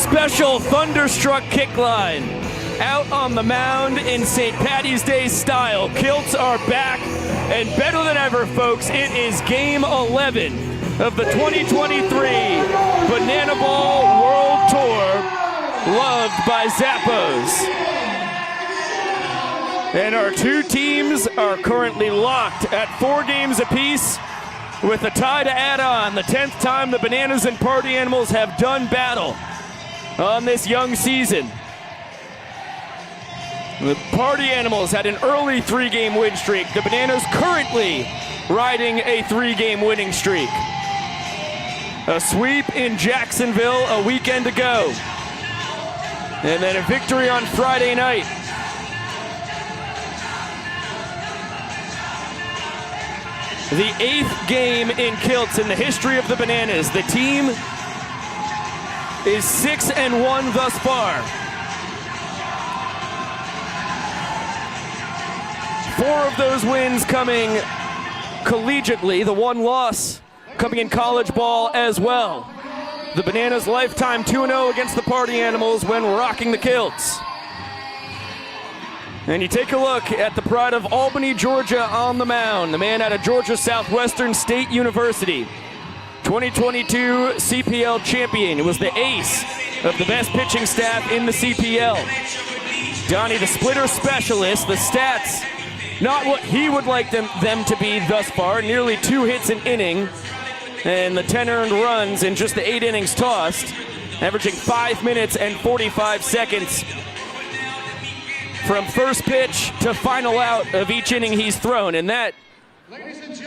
special Thunderstruck kick line. Out on the mound in St. Paddy's Day style. Kilts are back, and better than ever, folks, it is Game 11 of the 2023 Banana Ball World Tour, loved by Zappos. And our two teams are currently locked at 4 games apiece, with a tie to add on. The 10th time the Bananas and Party Animals have done battle on this young season. The Party Animals had an early 3-game win streak. The Bananas currently riding a 3-game winning streak. A sweep in Jacksonville a weekend ago. And then a victory on Friday night. The 8th game in Kilts in the history of the Bananas. The team is 6-1 thus far. 4 of those wins coming collegiately, the 1 loss coming in college ball as well. The Bananas lifetime 2-0 against the Party Animals when rocking the Kilts. And you take a look at the pride of Albany, Georgia on the mound. The man out of Georgia Southwestern State University. 2022 CPL champion. It was the ace of the best pitching staff in the CPL. Donnie, the splitter specialist, the stats, not what he would like them to be thus far. Nearly 2 hits an inning, and the 10 earned runs in just the 8 innings tossed, averaging 5 minutes and 45 seconds from first pitch to final out of each inning he's thrown. And that,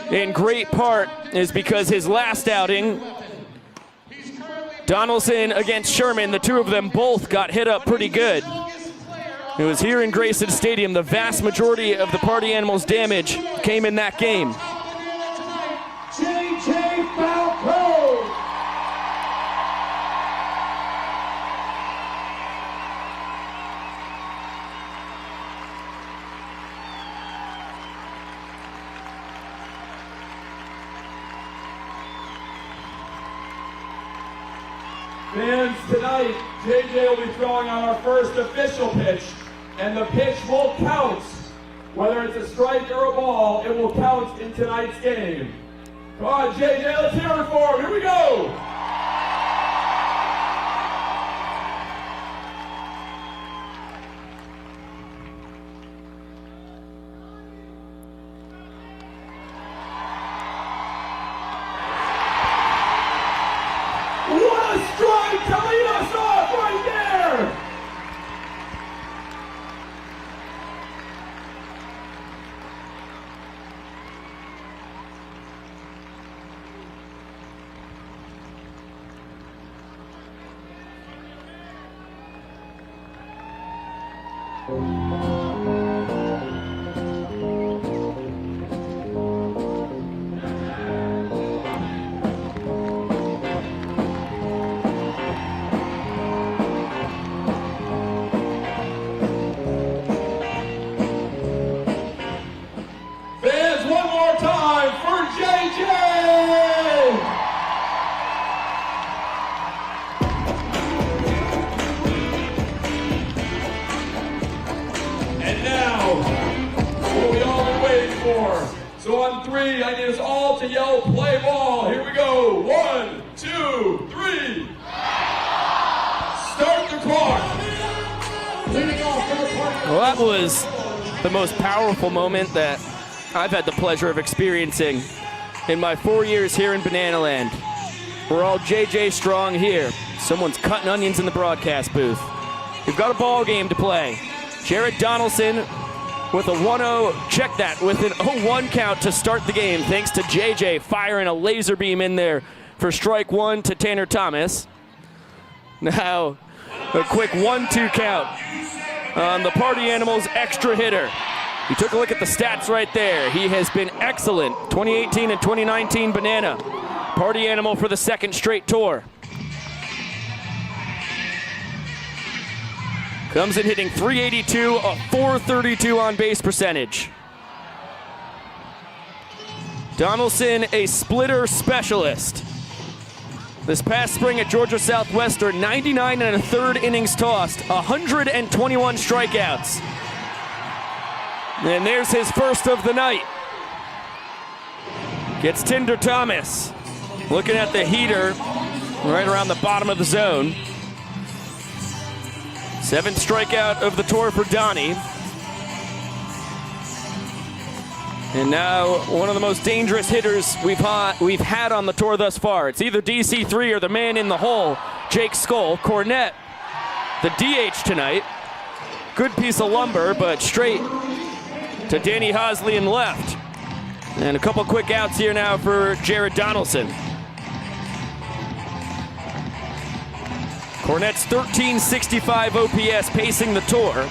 in great part, is because his last outing, Donaldson against Sherman, the two of them both got hit up pretty good. It was here in Grayson Stadium. The vast majority of the Party Animals' damage came in that game. Fans, tonight, JJ will be throwing on our first official pitch, and the pitch will count. Whether it's a strike or a ball, it will count in tonight's game. Come on, JJ, let's hear it for him. Here we go. What a strike to lead us off right there! Fans, one more time for JJ! And now, what we all been waiting for. So on 3, I need us all to yell play ball. Here we go. 1, 2, 3. Start the clock. Well, that was the most powerful moment that I've had the pleasure of experiencing in my 4 years here in Bananaland. We're all JJ strong here. Someone's cutting onions in the broadcast booth. We've got a ball game to play. Jared Donaldson with a 1-0, check that, with an 0-1 count to start the game, thanks to JJ firing a laser beam in there for strike 1 to Tanner Thomas. Now, a quick 1-2 count on the Party Animals extra hitter. You took a look at the stats right there. He has been excellent. 2018 and 2019 Banana. Party Animal for the 2nd straight tour. Comes in hitting .382, a .432 on base percentage. Donaldson, a splitter specialist. This past spring at Georgia Southwestern, 99 and a third innings tossed, 121 strikeouts. And there's his first of the night. Gets Tinder Thomas. Looking at the heater right around the bottom of the zone. 7th strikeout of the tour for Donnie. And now one of the most dangerous hitters we've had on the tour thus far. It's either DC3 or the man in the hole, Jake Skoll. Cornett, the DH tonight. Good piece of lumber, but straight to Danny Hosley in left. And a couple quick outs here now for Jared Donaldson. Cornett's 1365 OPS pacing the tour.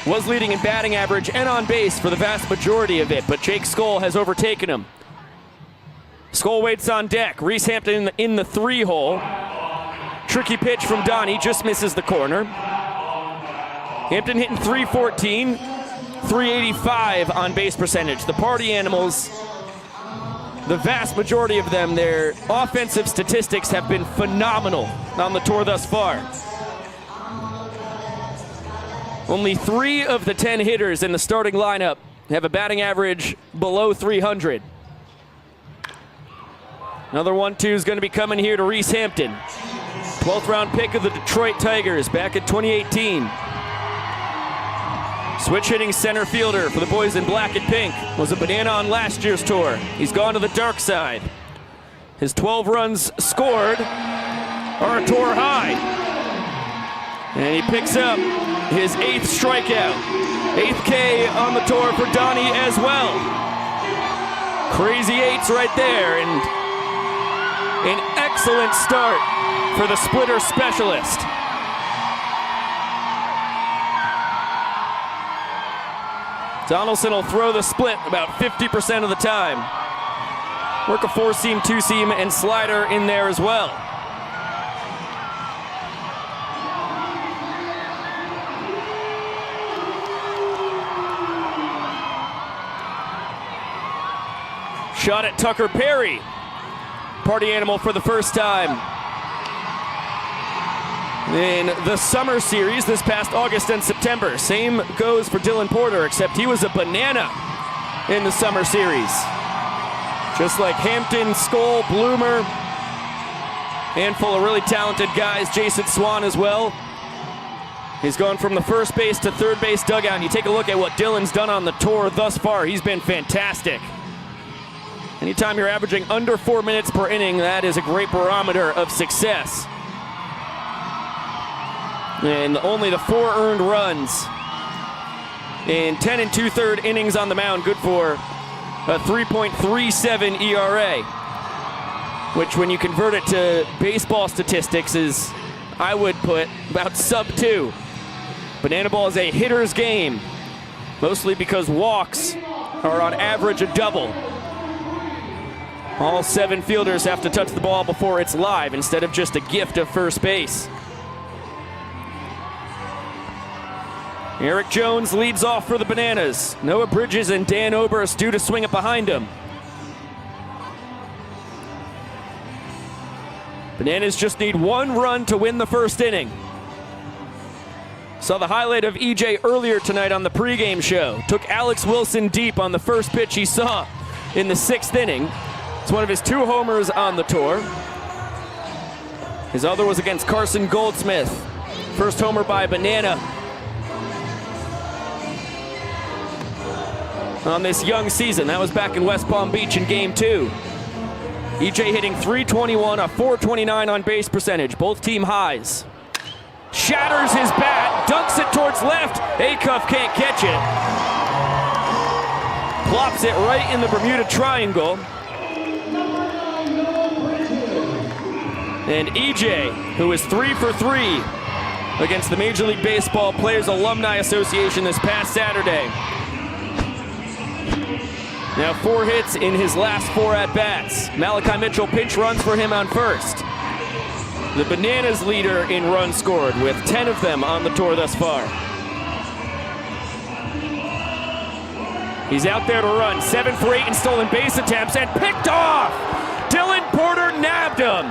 Was leading in batting average and on base for the vast majority of it, but Jake Skoll has overtaken him. Skoll waits on deck. Reese Hampton in the 3-hole. Tricky pitch from Donnie, just misses the corner. Hampton hitting .314, .385 on base percentage. The party animals, the vast majority of them, their offensive statistics have been phenomenal on the tour thus far. Only 3 of the 10 hitters in the starting lineup have a batting average below 300. Another 1-2 is going to be coming here to Reese Hampton. 12th round pick of the Detroit Tigers back in 2018. Switch hitting center fielder for the boys in black and pink. Was a banana on last year's tour. He's gone to the dark side. His 12 runs scored are a tour high. And he picks up his 8th strikeout. 8th K on the tour for Donnie as well. Crazy 8s right there, and an excellent start for the splitter specialist. Donaldson will throw the split about 50% of the time. Work a 4-seam, 2-seam, and slider in there as well. Shot at Tucker Perry. Party animal for the first time in the summer series this past August and September. Same goes for Dylan Porter, except he was a banana in the summer series. Just like Hampton, Skoll, Bloomer, handful of really talented guys. Jason Swan as well. He's gone from the first base to third base dugout. And you take a look at what Dylan's done on the tour thus far. He's been fantastic. Anytime you're averaging under 4 minutes per inning, that is a great barometer of success. And only the 4 earned runs in 10 2/3 innings on the mound, good for a 3.37 ERA, which when you convert it to baseball statistics is, I would put, about sub-2. Banana ball is a hitter's game, mostly because walks are on average a double. All 7 fielders have to touch the ball before it's live instead of just a gift of first base. Eric Jones leads off for the Bananas. Noah Bridges and Dan Oberst due to swing it behind him. Bananas just need 1 run to win the first inning. Saw the highlight of EJ earlier tonight on the pregame show. Took Alex Wilson deep on the first pitch he saw in the 6th inning. It's one of his 2 homers on the tour. His other was against Carson Goldsmith. First homer by Banana on this young season. That was back in West Palm Beach in Game 2. EJ hitting .321, a .429 on base percentage, both team highs. Shatters his bat, dunks it towards left. Acuff can't catch it. Plops it right in the Bermuda Triangle. And EJ, who is 3 for 3 against the Major League Baseball Players Alumni Association this past Saturday. Now 4 hits in his last 4 at-bats. Malachi Mitchell pinch runs for him on first. The Bananas leader in runs scored with 10 of them on the tour thus far. He's out there to run. 7 for 8 in stolen base attempts and picked off! Dylan Porter nabbed him.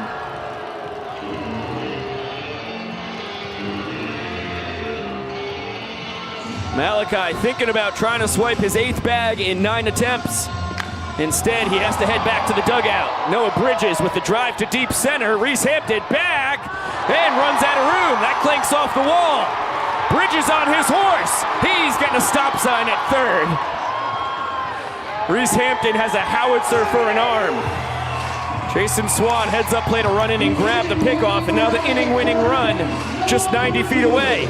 Malachi thinking about trying to swipe his 8th bag in 9 attempts. Instead, he has to head back to the dugout. Noah Bridges with the drive to deep center. Reese Hampton back and runs out of room. That clanks off the wall. Bridges on his horse. He's getting a stop sign at 3rd. Reese Hampton has a howitzer for an arm. Jason Swan heads up play to run in and grab the pickoff, and now the inning-winning run just 90 feet away.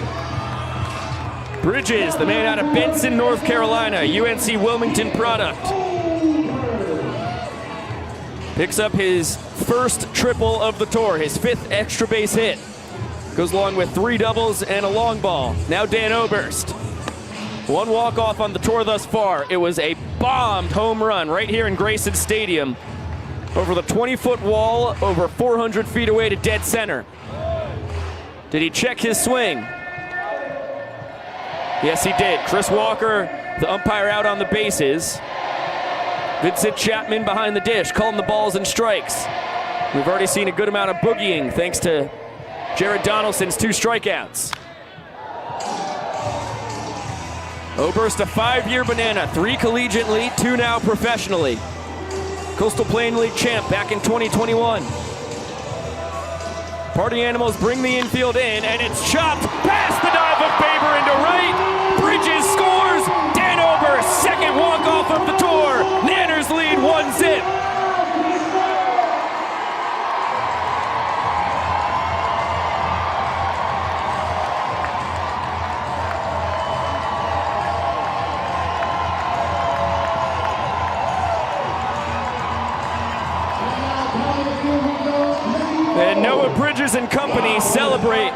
Bridges, the man out of Benson, North Carolina, UNC Wilmington product. Picks up his first triple of the tour, his 5th extra base hit. Goes along with 3 doubles and a long ball. Now Dan Oberst. 1 walk-off on the tour thus far. It was a bombed home run right here in Grayson Stadium. Over the 20-foot wall, over 400 feet away to dead center. Did he check his swing? Yes, he did. Chris Walker, the umpire, out on the bases. Vincent Chapman behind the dish, calling the balls and strikes. We've already seen a good amount of boogieing thanks to Jared Donaldson's 2 strikeouts. Oberst, a 5-year Banana, 3 collegiately, 2 now professionally. Coastal Plain League champ back in 2021. Party Animals bring the infield in, and it's chopped past the dive of Baber into right. Bridges scores. Dan Oberst, 2nd walk-off of the tour. Nanners lead 1-0. And Noah Bridges and company celebrate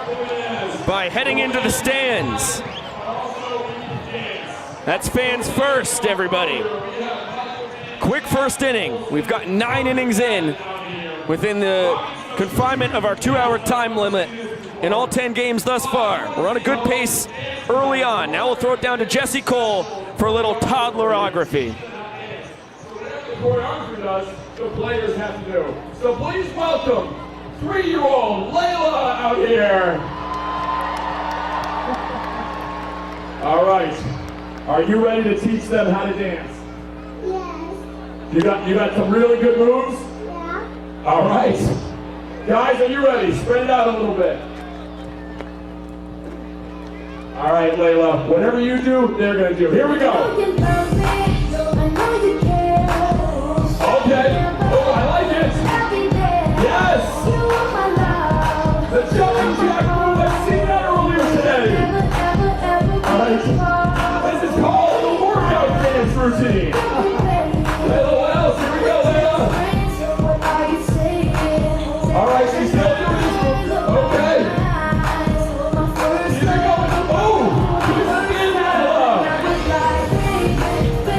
by heading into the stands. That's fans first, everybody. Quick first inning. We've got 9 innings in within the confinement of our 2-hour time limit in all 10 games thus far. We're on a good pace early on. Now we'll throw it down to Jesse Cole for a little toddlerography. The players have to do. So please welcome 3-year-old Layla out here. All right. Are you ready to teach them how to dance? Yes. You got some really good moves? Yeah. All right. Guys, are you ready? Spread it out a little bit. All right, Layla. Whatever you do, they're going to do. Here we go. Okay. Oh, I like it. Yes. The jumping jack move. I've seen that earlier today. All right. This is called the workout dance routine. Layla, what else? Here we go, Layla. All right, she's still doing this. Okay. Keep it going. Oh, keep it in, Layla.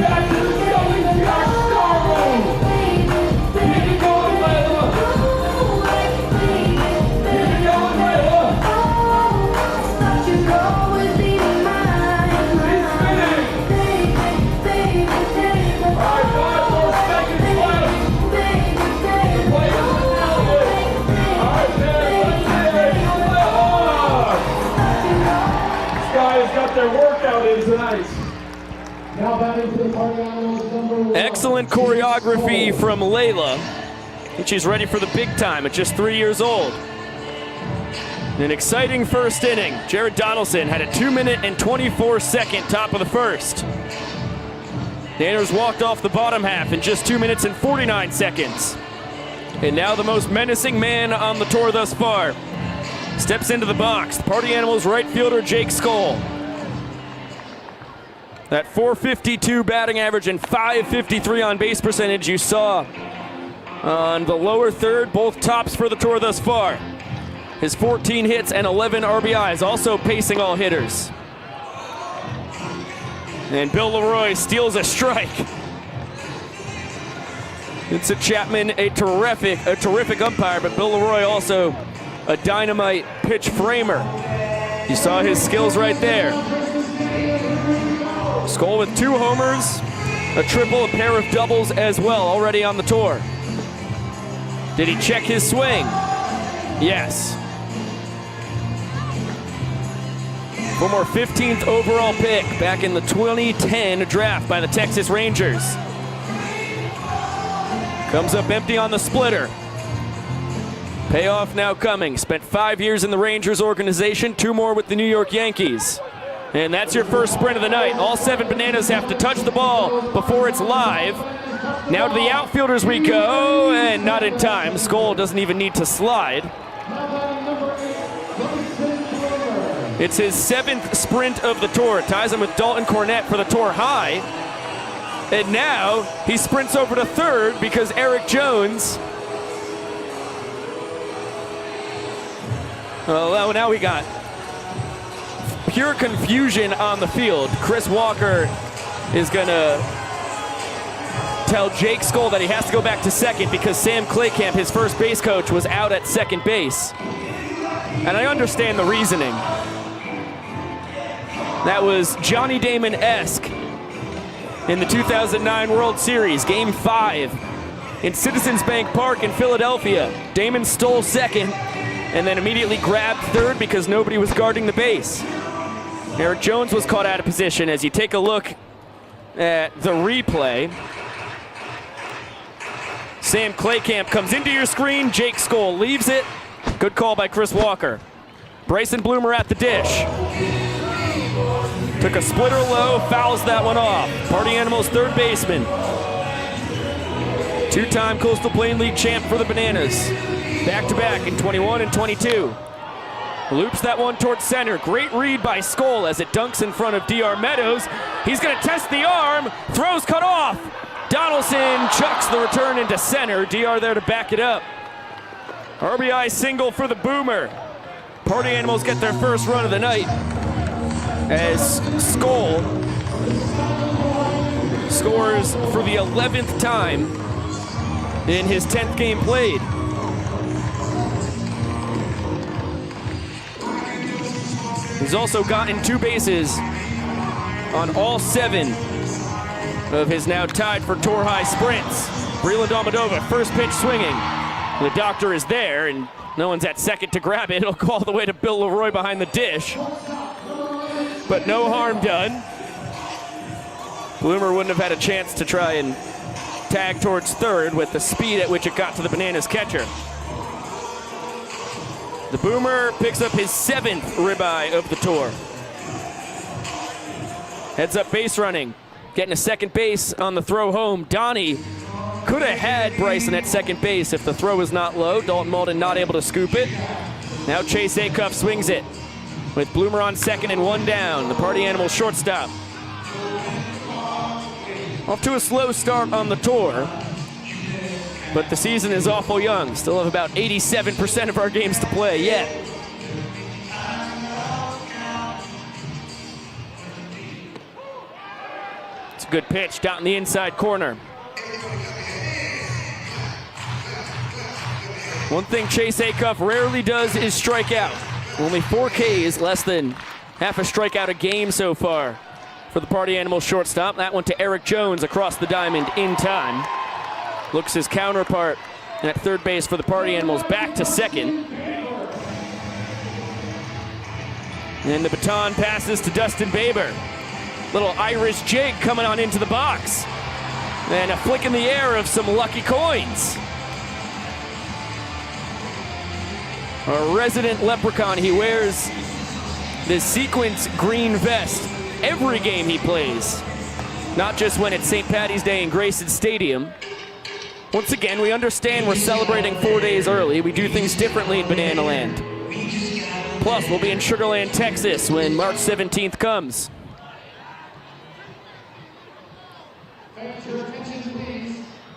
Back to the jumping jack star move. Keep it going, Layla. Keep it going, Layla. She's spinning. All right, 5 more seconds left. The players are nailed it. All right, man, let's see it. This guy has got their workout in tonight. Now back into the Party Animals number 1. Excellent choreography from Layla. I think she's ready for the big time at just 3 years old. An exciting first inning. Jared Donaldson had a 2-minute and 24-second top of the first. Nanners walked off the bottom half in just 2 minutes and 49 seconds. And now the most menacing man on the tour thus far steps into the box. Party Animals right fielder Jake Skoll. That .452 batting average and .553 on base percentage you saw on the lower third, both tops for the tour thus far. His 14 hits and 11 RBIs, also pacing all hitters. And Bill Leroy steals a strike. Vincent Chapman, a terrific umpire, but Bill Leroy also a dynamite pitch framer. You saw his skills right there. Skoll with 2 homers, a triple, a pair of doubles as well, already on the tour. Did he check his swing? Yes. Former 15th overall pick back in the 2010 draft by the Texas Rangers. Comes up empty on the splitter. Payoff now coming. Spent 5 years in the Rangers organization, 2 more with the New York Yankees. And that's your first sprint of the night. All 7 Bananas have to touch the ball before it's live. Now to the outfielders we go, and not in time. Skoll doesn't even need to slide. It's his 7th sprint of the tour. Ties him with Dalton Cornette for the tour high. And now he sprints over to third because Eric Jones. Well, now we got pure confusion on the field. Chris Walker is gonna tell Jake Skoll that he has to go back to second because Sam Claycamp, his first base coach, was out at second base. And I understand the reasoning. That was Johnny Damon-esque in the 2009 World Series, Game 5 in Citizens Bank Park in Philadelphia. Damon stole second and then immediately grabbed third because nobody was guarding the base. Eric Jones was caught out of position. As you take a look at the replay, Sam Claycamp comes into your screen, Jake Skoll leaves it. Good call by Chris Walker. Bryson Bloomer at the dish. Took a splitter low, fouls that one off. Party Animals third baseman. 2-time Coastal Plain League champ for the Bananas. Back-to-back in 21 and 22. Loops that one towards center. Great read by Skoll as it dunks in front of DR Meadows. He's gonna test the arm, throws cut off. Donaldson chucks the return into center. DR there to back it up. RBI single for the Boomer. Party Animals get their first run of the night as Skoll scores for the 11th time in his 10th game played. He's also gotten 2 bases on all 7 of his now tied for tour high sprints. Breland Almadova, first pitch swinging. The doctor is there and no one's at second to grab it. It'll go all the way to Bill Leroy behind the dish. But no harm done. Bloomer wouldn't have had a chance to try and tag towards third with the speed at which it got to the Bananas catcher. The Boomer picks up his 7th ribeye of the tour. Heads up base running. Getting a second base on the throw home. Donnie could have had Bryson at second base if the throw was not low. Dalton Malden not able to scoop it. Now Chase Acuff swings it with Bloomer on second and 1 down. The Party Animals shortstop. Off to a slow start on the tour, but the season is awful young. Still have about 87% of our games to play yet. It's a good pitch down in the inside corner. One thing Chase Acuff rarely does is strike out. Only 4 Ks, less than half a strikeout a game so far for the Party Animals shortstop. That one to Eric Jones across the diamond in time. Looks his counterpart at third base for the Party Animals back to second. And the baton passes to Dustin Baber. Little Irish jig coming on into the box. And a flick in the air of some lucky coins. A resident leprechaun. He wears this sequence green vest every game he plays. Not just when it's St. Paddy's Day in Grayson Stadium. Once again, we understand we're celebrating 4 days early. We do things differently in Banana Land. Plus, we'll be in Sugar Land, Texas when March 17th comes.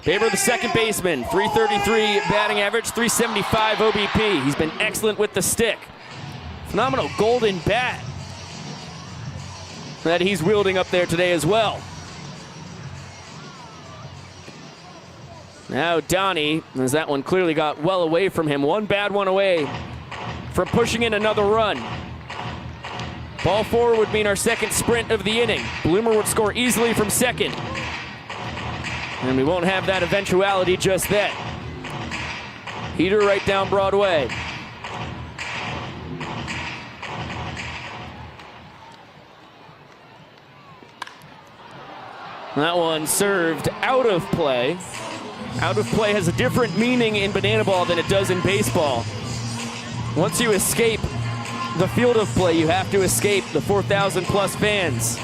Baber, the second baseman, 333 batting average, 375 OBP. He's been excellent with the stick. Phenomenal golden bat that he's wielding up there today as well. Now Donnie, as that one clearly got well away from him. One bad one away from pushing in another run. Ball 4 would mean our second sprint of the inning. Bloomer would score easily from second. And we won't have that eventuality just then. Heater right down Broadway. That one served out of play. Out of play has a different meaning in banana ball than it does in baseball. Once you escape the field of play, you have to escape the 4,000 plus fans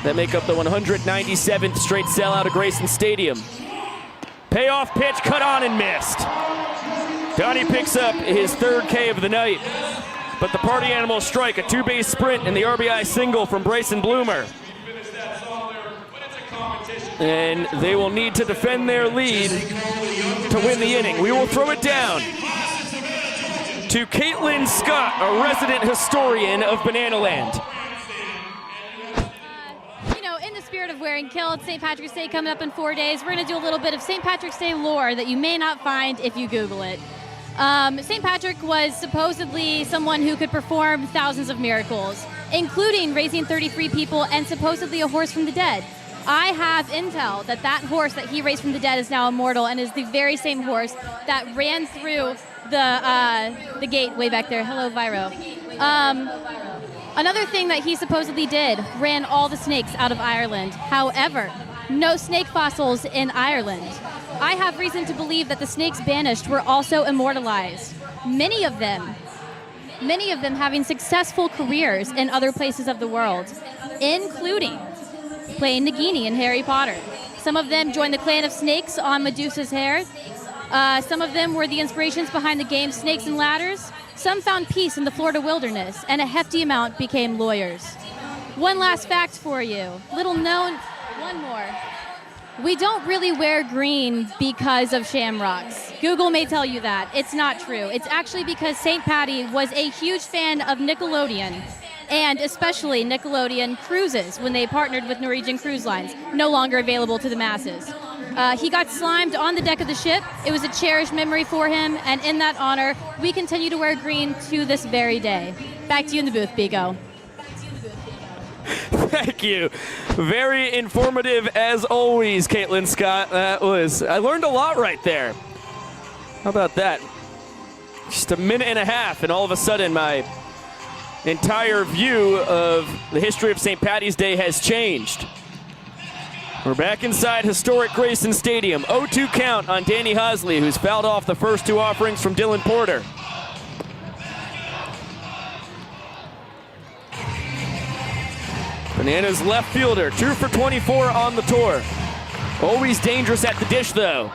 that make up the 197th straight sellout of Grayson Stadium. Payoff pitch, cut on and missed. Donnie picks up his third K of the night, but the Party Animals strike a two-base sprint in the RBI single from Bryson Bloomer. And they will need to defend their lead to win the inning. We will throw it down to Caitlin Scott, a resident historian of Bananaland. In the spirit of wearing kilts, St. Patrick's Day coming up in 4 days, we're going to do a little bit of St. Patrick's Day lore that you may not find if you Google it. St. Patrick was supposedly someone who could perform thousands of miracles, including raising 33 people and supposedly a horse from the dead. I have intel that that horse that he raised from the dead is now immortal and is the very same horse that ran through the gate way back there. Hello, Viro. Another thing that he supposedly did, ran all the snakes out of Ireland. However, no snake fossils in Ireland. I have reason to believe that the snakes banished were also immortalized. Many of them having successful careers in other places of the world, including playing Nagini in Harry Potter. Some of them joined the clan of snakes on Medusa's hair. Some of them were the inspirations behind the game Snakes and Ladders. Some found peace in the Florida wilderness, and a hefty amount became lawyers. One last fact for you, little known, one more. We don't really wear green because of shamrocks. Google may tell you that. It's not true. It's actually because St. Patty was a huge fan of Nickelodeon, and especially Nickelodeon cruises when they partnered with Norwegian Cruise Lines, no longer available to the masses. He got slimed on the deck of the ship. It was a cherished memory for him, and in that honor, we continue to wear green to this very day. Back to you in the booth, Bigo. Thank you. Very informative as always, Caitlin Scott. I learned a lot right there. How about that? Just a minute and a half, and all of a sudden my entire view of the history of St. Patty's Day has changed. We're back inside historic Grayson Stadium. 0-2 count on Danny Hosley, who's fouled off the first two offerings from Dylan Porter. Bananas left fielder, 2 for 24 on the tour. Always dangerous at the dish, though.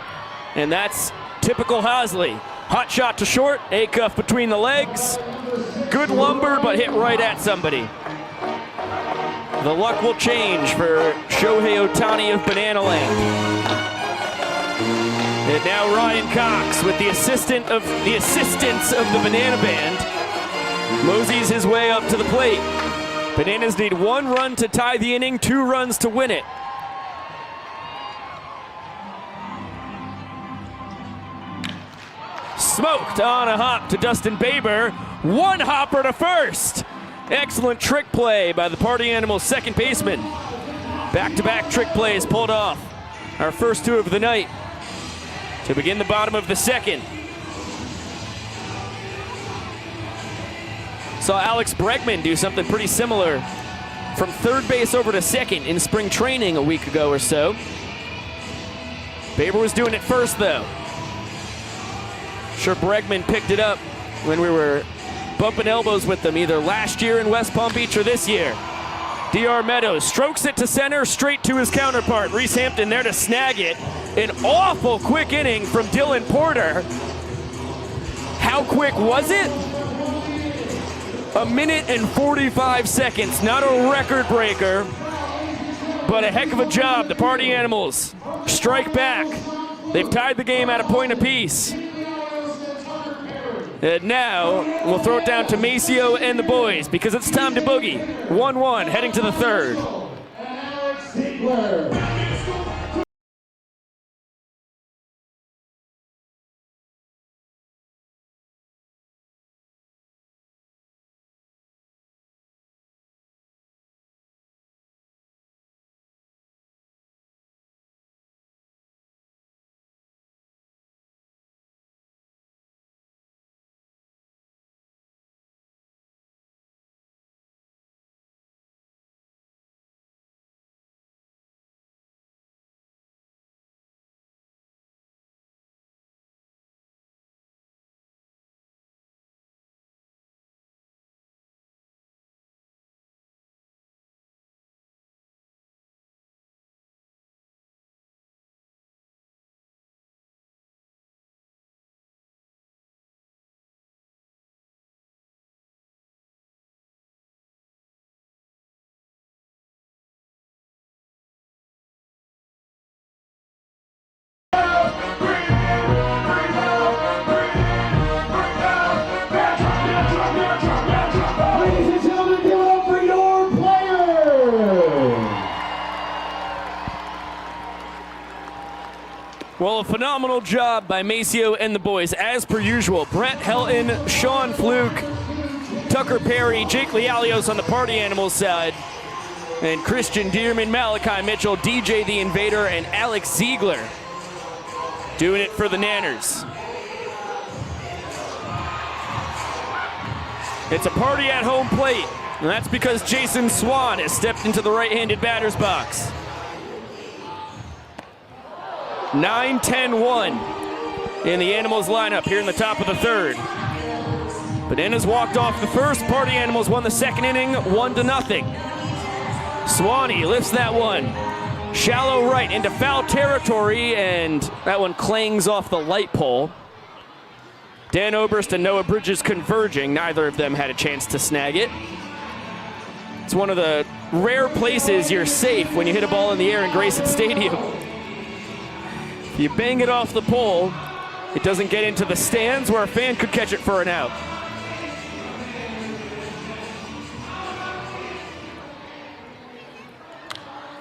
And that's typical Hosley. Hot shot to short, A-cuff between the legs. Good lumber, but hit right at somebody. The luck will change for Shohei Ohtani of Bananaland. And now Ryan Cox, with the assistance of the Banana Band, moseys his way up to the plate. Bananas need 1 run to tie the inning, 2 runs to win it. Smoked on a hop to Dustin Baber. 1 hopper to first. Excellent trick play by the Party Animals second baseman. Back-to-back trick plays pulled off. Our first 2 of the night to begin the bottom of the second. Saw Alex Bregman do something pretty similar from third base over to second in spring training a week ago or so. Baber was doing it first, though. Sure, Bregman picked it up when we were bumping elbows with them either last year in West Palm Beach or this year. DR Meadows strokes it to center, straight to his counterpart. Reese Hampton there to snag it. An awful quick inning from Dylan Porter. How quick was it? 1 minute and 45 seconds. Not a record breaker, but a heck of a job. The Party Animals strike back. They've tied the game at a point apiece. And now we'll throw it down to Maceo and the boys because it's time to boogie. 1-1 heading to the third. Well, a phenomenal job by Maceo and the boys, as per usual. Brett Helton, Sean Fluke, Tucker Perry, Jake Lialios on the Party Animals side, and Christian Dearman, Malachi Mitchell, DJ the Invader, and Alex Ziegler doing it for the Nanners. It's a party at home plate, and that's because Jason Swan has stepped into the right-handed batter's box. 9-10-1 in the Animals lineup here in the top of the third. Bananas walked off the first. Party Animals won the second inning 1-0. Swanee lifts that one. Shallow right into foul territory, and that one clangs off the light pole. Dan Oberst and Noah Bridges converging. Neither of them had a chance to snag it. It's one of the rare places you're safe when you hit a ball in the air in Grayson Stadium. If you bang it off the pole, it doesn't get into the stands where a fan could catch it for an out.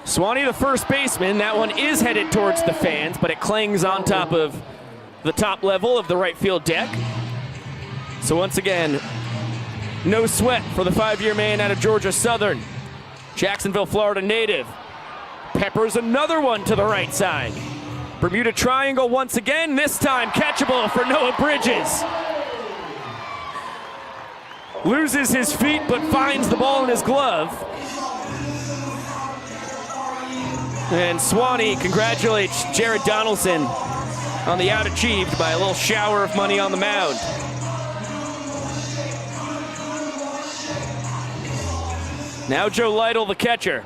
Swanee, the first baseman. That one is headed towards the fans, but it clangs on top of the top level of the right field deck. So once again, no sweat for the 5-year man out of Georgia Southern. Jacksonville, Florida native. Peppers another one to the right side. Bermuda Triangle once again, this time catchable for Noah Bridges. Loses his feet but finds the ball in his glove. And Swanee congratulates Jared Donaldson on the out achieved by a little shower of money on the mound. Now Joe Lytle, the catcher,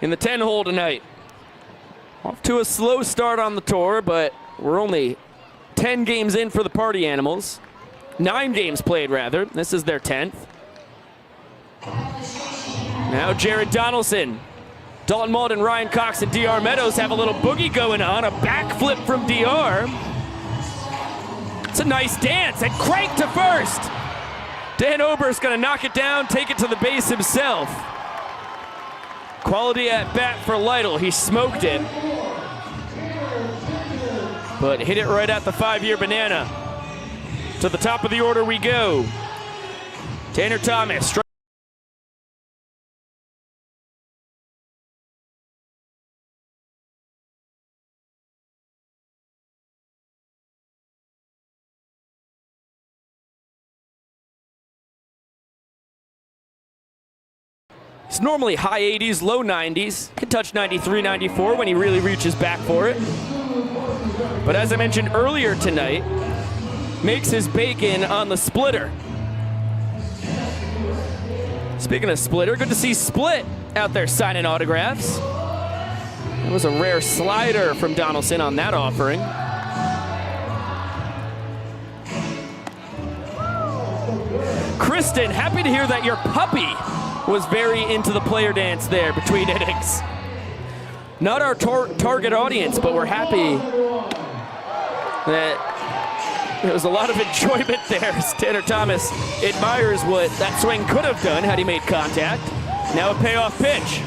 in the 10-hole tonight. Off to a slow start on the tour, but we're only 10 games in for the Party Animals. 9 games played, rather. This is their 10th. Now Jared Donaldson. Dalton Malden, Ryan Cox, and DR Meadows have a little boogie going on. A backflip from DR. It's a nice dance, and crank to first. Dan Oberst gonna knock it down, take it to the base himself. Quality at bat for Lytle. He smoked it, but hit it right at the 5-year banana. To the top of the order we go. Tanner Thomas. It's normally high 80s, low 90s. Can touch 93, 94 when he really reaches back for it. But as I mentioned earlier tonight, makes his bacon on the splitter. Speaking of splitter, good to see Split out there signing autographs. That was a rare slider from Donaldson on that offering. Kristen, happy to hear that your puppy was very into the player dance there between innings. Not our target audience, but we're happy that there was a lot of enjoyment there as Tanner Thomas admires what that swing could have done had he made contact. Now a payoff pitch.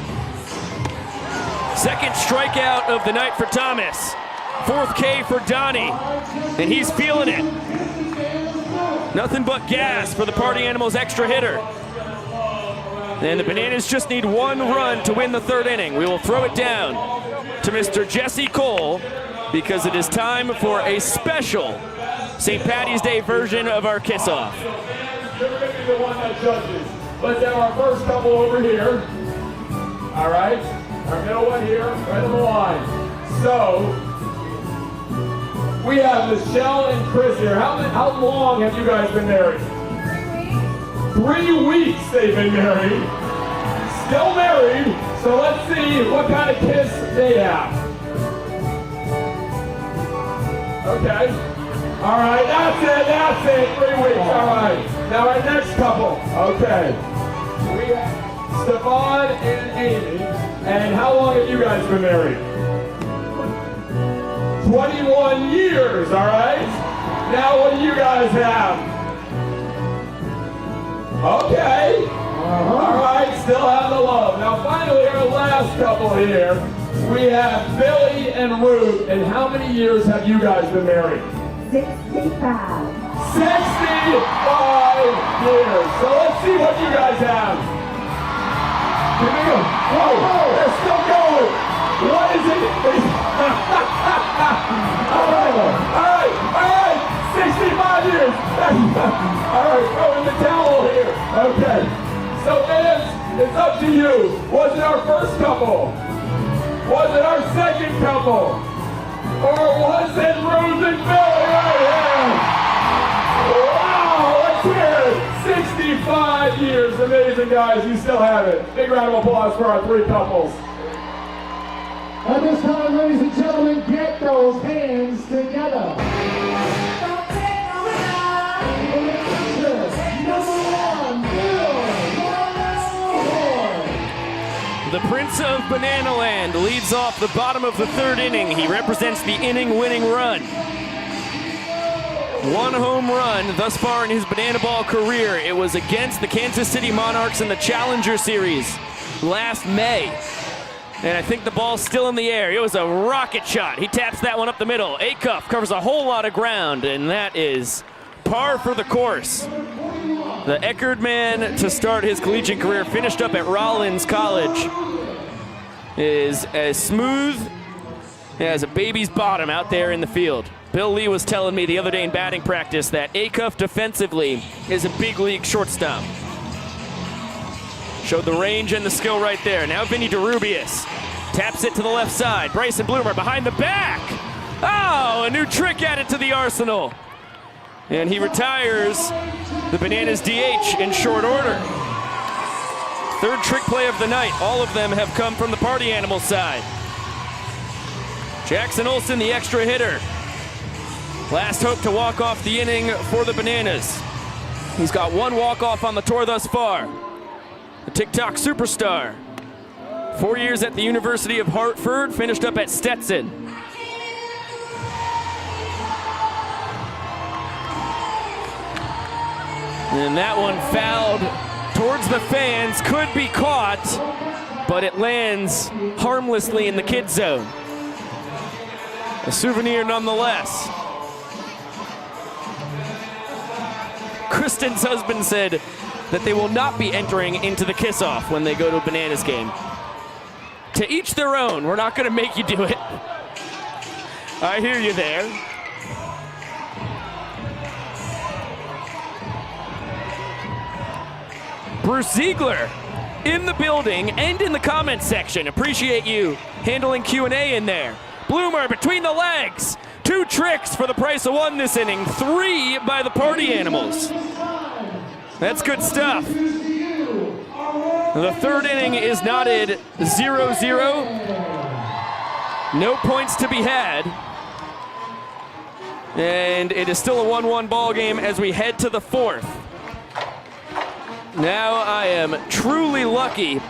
Second strikeout of the night for Thomas. 4th K for Donnie, and he's feeling it. Nothing but gas for the Party Animals extra hitter. And the Bananas just need 1 run to win the 3rd inning. We will throw it down to Mr. Jesse Cole because it is time for a special St. Patty's Day version of our kiss-off. You're going to be the one that judges. Let's have our first couple over here. All right? Our middle one here, right on the line. So, we have Michelle and Chris here. How long have you guys been married? 3 weeks they've been married. Still married. So let's see what kind of kiss they have. Okay. All right, that's it. 3 weeks. All right. Now our next couple. Okay. We have Stefan and Amy. And how long have you guys been married? 21 years, all right? Now what do you guys have? Okay. All right, still have the love. Now finally our last couple here. we have Billy and Ruth. And how many years have you guys been married? 65. 65 years. So let's see what you guys have. Here we go. Whoa, they're still going. What is it? All right. 65 years. All right, throwing the towel here. Okay. So fans, it's up to you. Was it our first couple? Was it our second couple? Or was it Ruth and Billy right here? Wow, let's hear it. 65 years. Amazing, guys. You still have it. Big round of applause for our three couples. At this time, ladies and gentlemen, get those hands together. The Prince of Bananaland leads off the bottom of the third inning. He represents the inning-winning run. One home run thus far in his banana ball career. It was against the Kansas City Monarchs in the Challenger Series last May. And I think the ball's still in the air. It was a rocket shot. He taps that one up the middle. Acuff covers a whole lot of ground, and that is par for the course. The Eckerd man to start his collegiate career, finished up at Rollins College, is as smooth as a baby's bottom out there in the field. Bill Lee was telling me the other day in batting practice that Acuff defensively is a big league shortstop. Showed the range and the skill right there. Now Vinny DeRubius taps it to the left side. Bryson Bloomer behind the back. Oh, a new trick added to the arsenal. And he retires the Bananas DH in short order. Third trick play of the night. All of them have come from the Party Animal side. Jackson Olsen, the extra hitter. Last hope to walk off the inning for the Bananas. He's got one walk-off on the tour thus far. The TikTok superstar. 4 years at the University of Hartford, finished up at Stetson. And that one fouled towards the fans, could be caught, but it lands harmlessly in the kid zone. A souvenir nonetheless. Kristen's husband said that they will not be entering into the kiss-off when they go to a Bananas game. To each their own. We're not going to make you do it. I hear you there. Bruce Ziegler in the building and in the comments section. Appreciate you handling Q&A in there. Bloomer between the legs. 2 tricks for the price of 1 this inning. 3 by the Party Animals. That's good stuff. The third inning is knotted 0-0. No points to be had. And it is still a 1-1 ball game as we head to the 4th. Now I am truly lucky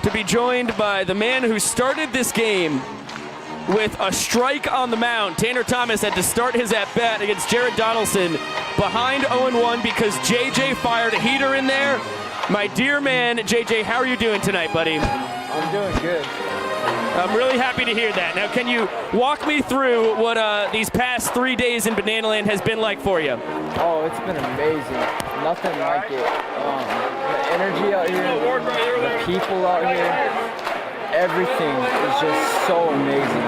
to be joined by the man who started this game with a strike on the mound. Tanner Thomas had to start his at-bat against Jared Donaldson behind 0-1 because JJ fired a heater in there. My dear man, JJ, how are you doing tonight, buddy? I'm doing good. I'm really happy to hear that. Now, can you walk me through what these past 3 days in Bananaland has been like for you? Oh, it's been amazing. Nothing like it. The energy out here, the people out here, everything is just so amazing.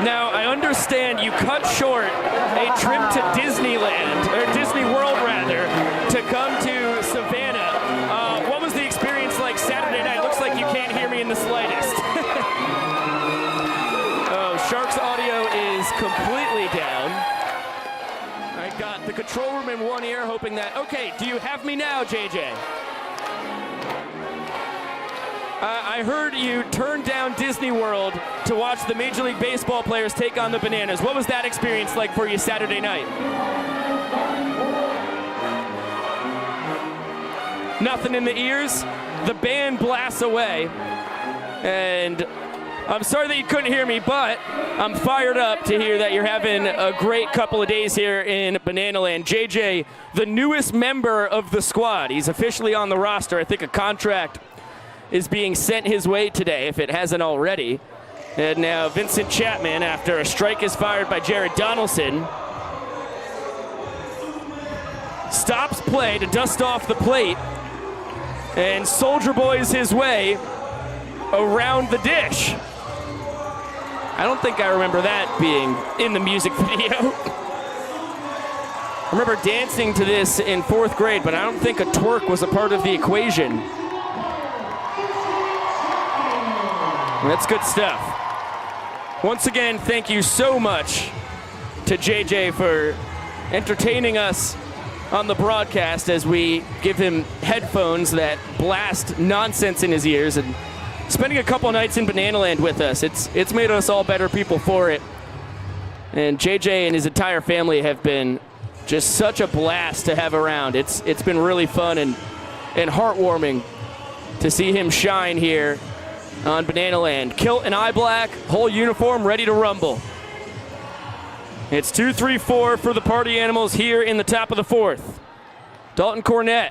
Now, I understand you cut short a trip to Disneyland, or Disney World rather, to come to Savannah. What was the experience like Saturday night? Looks like you can't hear me in the slightest. Oh, Shark's audio is completely down. I got the control room in one ear, hoping that, okay, do you have me now, JJ? I heard you turned down Disney World to watch the Major League Baseball players take on the Bananas. What was that experience like for you Saturday night? Nothing in the ears. The band blasts away. And I'm sorry that you couldn't hear me, but I'm fired up to hear that you're having a great couple of days here in Bananaland. JJ, the newest member of the squad. He's officially on the roster. I think a contract is being sent his way today, if it hasn't already. And now Vincent Chapman, after a strike is fired by Jared Donaldson, stops play to dust off the plate and Soldier Boys his way around the dish. I don't think I remember that being in the music video. I remember dancing to this in 4th grade, but I don't think a twerk was a part of the equation. That's good stuff. Once again, thank you so much to JJ for entertaining us on the broadcast as we give him headphones that blast nonsense in his ears, and spending a couple nights in Bananaland with us. It's made us all better people for it. And JJ and his entire family have been just such a blast to have around. It's been really fun and heartwarming to see him shine here on Bananaland. Kilt and eye black, whole uniform ready to rumble. It's 2-3-4 for the Party Animals here in the top of the 4th. Dalton Cornett.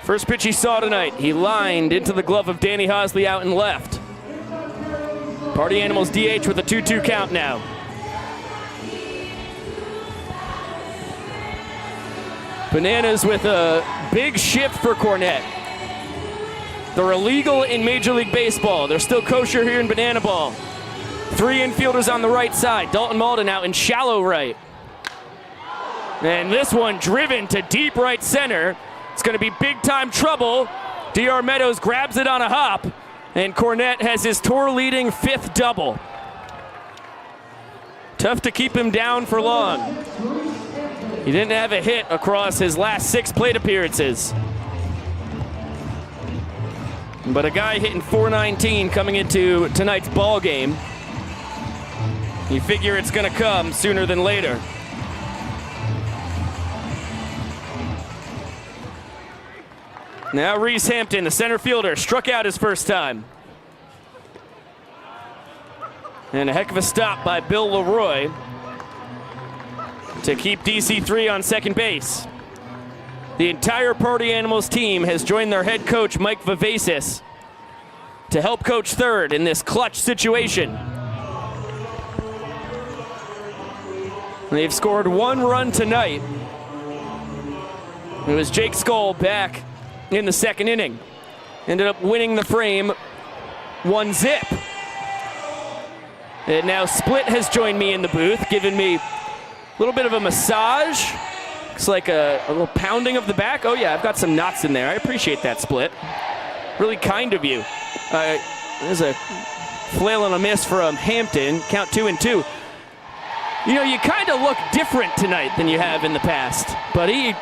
First pitch he saw tonight, he lined into the glove of Danny Hosley out and left. Party Animals DH with a 2-2 count now. Bananas with a big shift for Cornett. They're illegal in Major League Baseball. They're still kosher here in Banana Ball. 3 infielders on the right side. Dalton Malden out in shallow right. And this one driven to deep right center. It's going to be big time trouble. DR Meadows grabs it on a hop, and Cornett has his tour-leading 5th double. Tough to keep him down for long. He didn't have a hit across his last 6 plate appearances. But a guy hitting .419 coming into tonight's ball game. You figure it's going to come sooner than later. Now Reese Hampton, the center fielder, struck out his first time. And a heck of a stop by Bill Leroy to keep DC3 on second base. The entire Party Animals team has joined their head coach, Mike Vivacis, to help coach third in this clutch situation. They've scored 1 run tonight. It was Jake Skoll back in the 2nd inning. Ended up winning the frame 1-0. And now Split has joined me in the booth, giving me a little bit of a massage. Looks like a little pounding of the back. Oh yeah, I've got some knots in there. I appreciate that, Split. Really kind of you. There's a flail and a miss from Hampton. Count 2-2. You know, you kind of look different tonight than you have in the past, buddy. A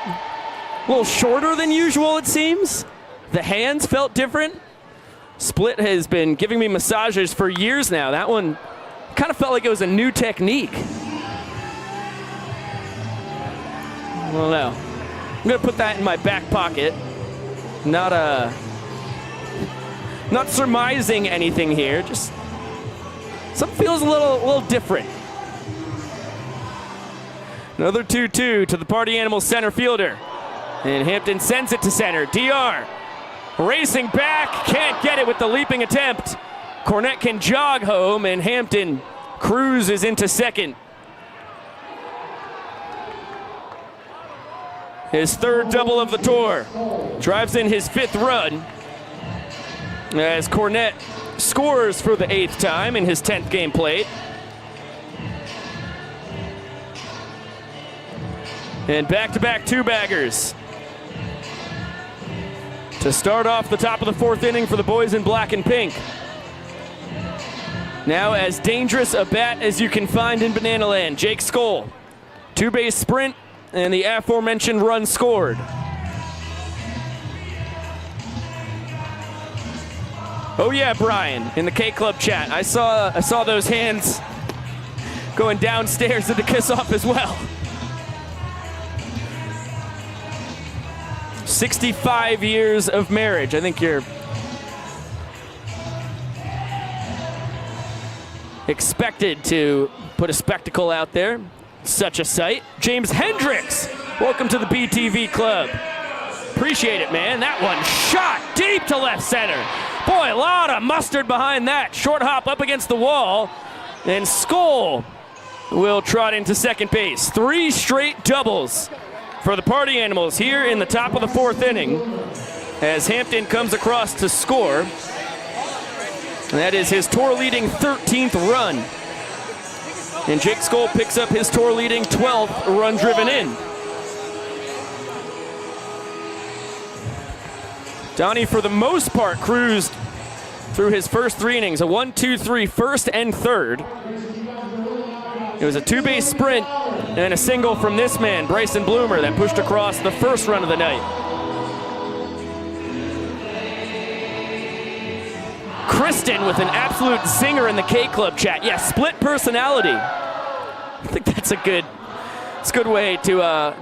little shorter than usual, it seems. The hands felt different. Split has been giving me massages for years now. That one kind of felt like it was a new technique. I don't know. I'm gonna put that in my back pocket. Not surmising anything here. Just something feels a little different. Another 2-2 to the Party Animals center fielder. And Hampton sends it to center. DR racing back, can't get it with the leaping attempt. Cornett can jog home, and Hampton cruises into second. His 3rd double of the tour. Drives in his 5th run as Cornett scores for the 8th time in his 10th game played. And back-to-back 2-baggers to start off the top of the 4th inning for the boys in black and pink. Now as dangerous a bat as you can find in Bananaland, Jake Skoll. 2-base sprint and the aforementioned run scored. Oh yeah, Brian, in the K-Club chat. I saw those hands going downstairs to the kiss-off as well. 65 years of marriage. I think you're expected to put a spectacle out there. Such a sight. James Hendricks, welcome to the BTV Club. Appreciate it, man. That one shot deep to left center. Boy, a lot of mustard behind that. Short hop up against the wall. And Skoll will trot into second base. 3 straight doubles for the Party Animals here in the top of the 4th inning as Hampton comes across to score. And that is his tour-leading 13th run. And Jake Skoll picks up his tour-leading 12th run driven in. Donnie, for the most part, cruised through his first 3 innings, a 1-2-3 first and third. It was a 2-base sprint and a single from this man, Bryson Bloomer, that pushed across the first run of the night. Kristen with an absolute zinger in the K-Club chat. Yeah, split personality. I think that's a good way to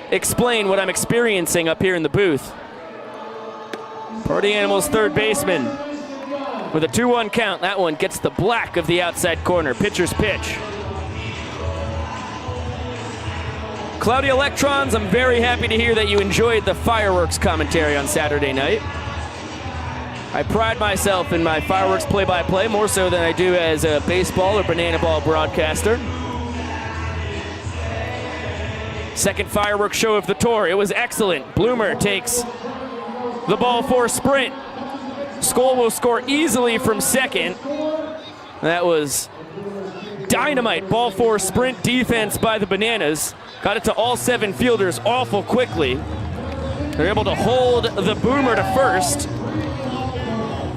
explain what I'm experiencing up here in the booth. Party Animals third baseman with a 2-1 count. That one gets the black of the outside corner. Pitcher's pitch. Cloudy Electrons, I'm very happy to hear that you enjoyed the fireworks commentary on Saturday night. I pride myself in my fireworks play-by-play more so than I do as a baseball or banana ball broadcaster. Second fireworks show of the tour. It was excellent. Bloomer takes the ball for a sprint. Skoll will score easily from second. That was dynamite ball 4 sprint defense by the Bananas. Got it to all 7 fielders awful quickly. They're able to hold the Boomer to first.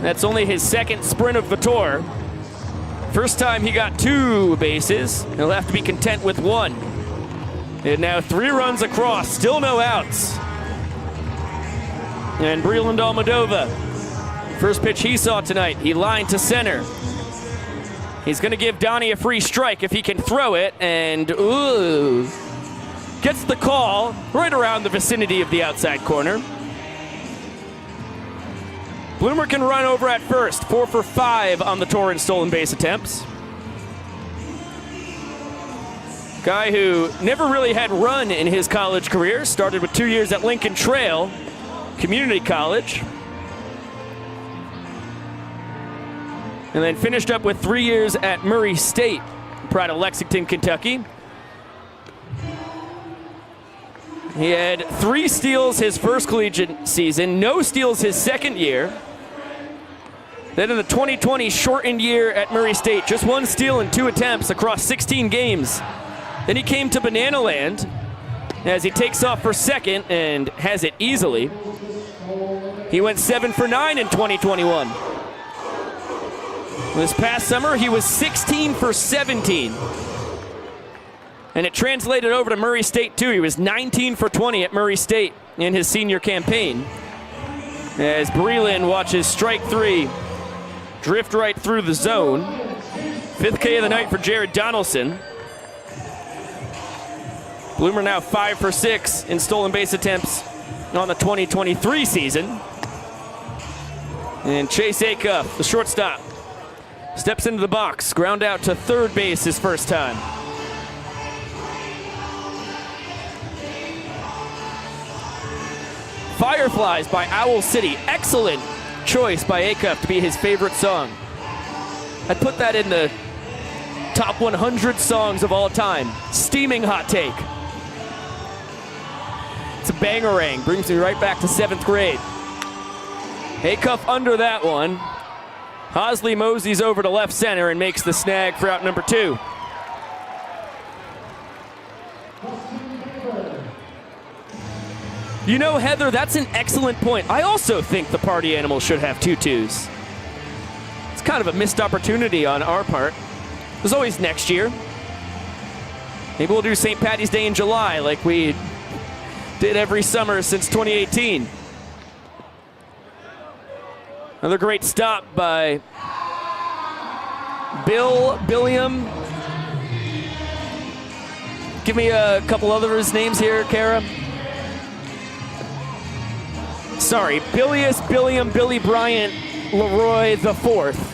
That's only his second sprint of the tour. First time he got 2 bases. He'll have to be content with 1. And now 3 runs across, still no outs. And Breland Almodovar, first pitch he saw tonight, he lined to center. He's gonna give Donnie a free strike if he can throw it, and ooh, gets the call right around the vicinity of the outside corner. Bloomer can run over at first, 4 for 5 on the tour in stolen base attempts. Guy who never really had run in his college career, started with 2 years at Lincoln Trail Community College, and then finished up with 3 years at Murray State, proud of Lexington, Kentucky. He had 3 steals his first collegiate season, no steals his second year. Then in the 2020 shortened year at Murray State, just 1 steal in 2 attempts across 16 games. Then he came to Banana Land as he takes off for second and has it easily. He went 7 for 9 in 2021. This past summer, he was 16 for 17. And it translated over to Murray State, too. He was 19 for 20 at Murray State in his senior campaign. As Breland watches strike 3 drift right through the zone. 5th K of the night for Jared Donaldson. Bloomer now 5 for 6 in stolen base attempts on the 2023 season. And Chase Acuff, the shortstop, steps into the box, ground out to third base his first time. Fireflies by Owl City. Excellent choice by Acuff to be his favorite song. I'd put that in the top 100 songs of all time. Steaming hot take. It's a bangarang. Brings me right back to 7th grade. Acuff under that one. Hosley moseys over to left center and makes the snag for out number 2. You know, Heather, that's an excellent point. I also think the Party Animals should have tutus. It's kind of a missed opportunity on our part. There's always next year. Maybe we'll do St. Paddy's Day in July like we did every summer since 2018. Another great stop by Billiam. Give me a couple others names here, Kara. Sorry, Bilius, Billiam, Billy Bryant, Leroy the Fourth.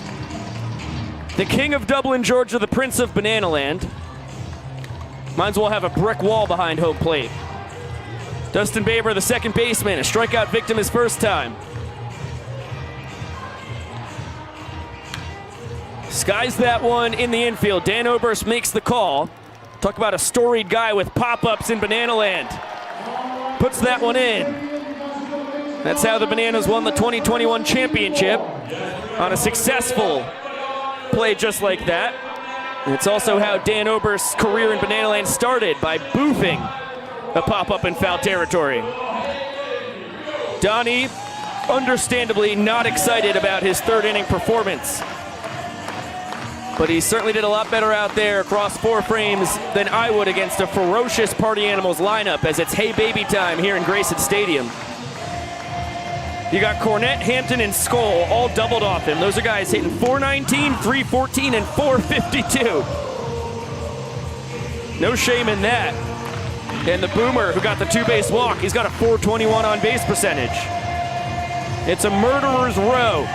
The King of Dublin, Georgia, the Prince of Banana Land. Might as well have a brick wall behind home plate. Dustin Baber, the second baseman, a strikeout victim his first time. Skies that one in the infield. Dan Oberst makes the call. Talk about a storied guy with pop-ups in Banana Land. Puts that one in. That's how the Bananas won the 2021 championship, on a successful play just like that. And it's also how Dan Oberst's career in Banana Land started, by boofing a pop-up in foul territory. Donnie, understandably not excited about his third inning performance. But he certainly did a lot better out there across 4 frames than I would against a ferocious Party Animals lineup, as it's hey baby time here in Grayson Stadium. You got Cornette, Hampton, and Skoll all doubled off him. Those are guys hitting 419, 314, and 452. No shame in that. And the Boomer, who got the 2-base walk, he's got a 421 on-base percentage. It's a murderer's row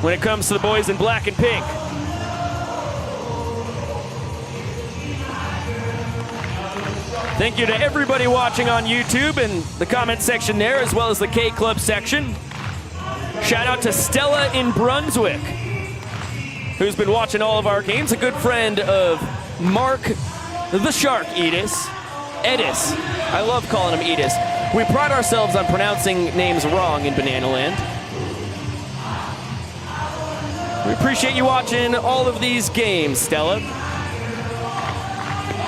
when it comes to the boys in black and pink. Thank you to everybody watching on YouTube and the comment section there, as well as the K-Club section. Shout out to Stella in Brunswick, who's been watching all of our games. A good friend of Mark the Shark Edis. I love calling him Edis. We pride ourselves on pronouncing names wrong in Banana Land. We appreciate you watching all of these games, Stella.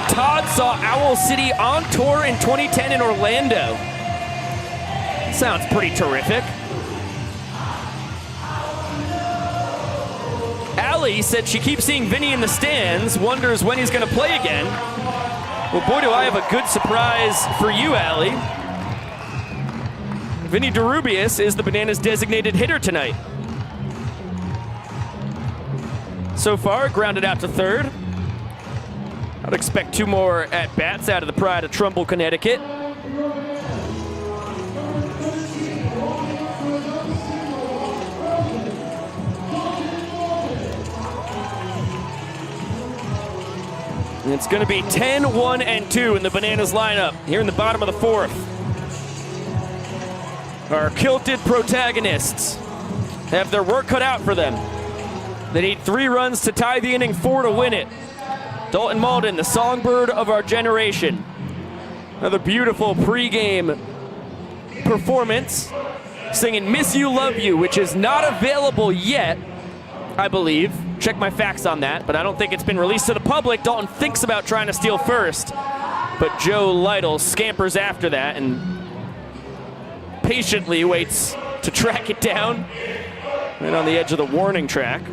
Todd saw Owl City on tour in 2010 in Orlando. Sounds pretty terrific. Allie said she keeps seeing Vinny in the stands, wonders when he's going to play again. Well, boy, do I have a good surprise for you, Allie. Vinny DeRubius is the Bananas' designated hitter tonight. So far, grounded out to third. I'd expect 2 more at-bats out of the pride of Trumbull, Connecticut. And it's going to be 10, 1, and 2 in the Bananas lineup here in the bottom of the 4th. Our kilted protagonists have their work cut out for them. They need 3 runs to tie the inning, 4 to win it. Dalton Malden, the songbird of our generation. Another beautiful pregame performance, singing Miss You, Love You, which is not available yet, I believe. Check my facts on that, but I don't think it's been released to the public. Dalton thinks about trying to steal first, but Joe Lytle scampers after that and patiently waits to track it down right on the edge of the warning track.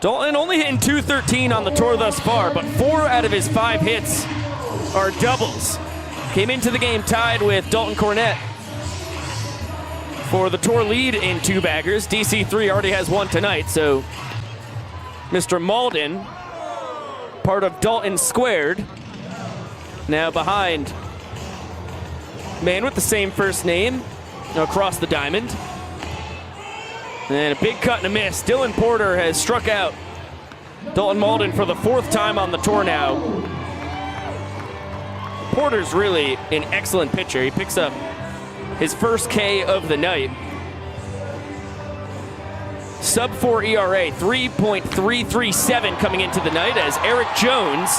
Dalton only hitting .213 on the tour thus far, but 4 out of his 5 hits are doubles. Came into the game tied with Dalton Cornette for the tour lead in 2 baggers. DC3 already has 1 tonight, so Mr. Malden, part of Dalton Squared, now behind man with the same first name across the diamond. And a big cut and a miss. Dylan Porter has struck out Dalton Malden for the 4th time on the tour now. Porter's really an excellent pitcher. He picks up his first K of the night. Sub-4 ERA, 3.337 coming into the night, as Eric Jones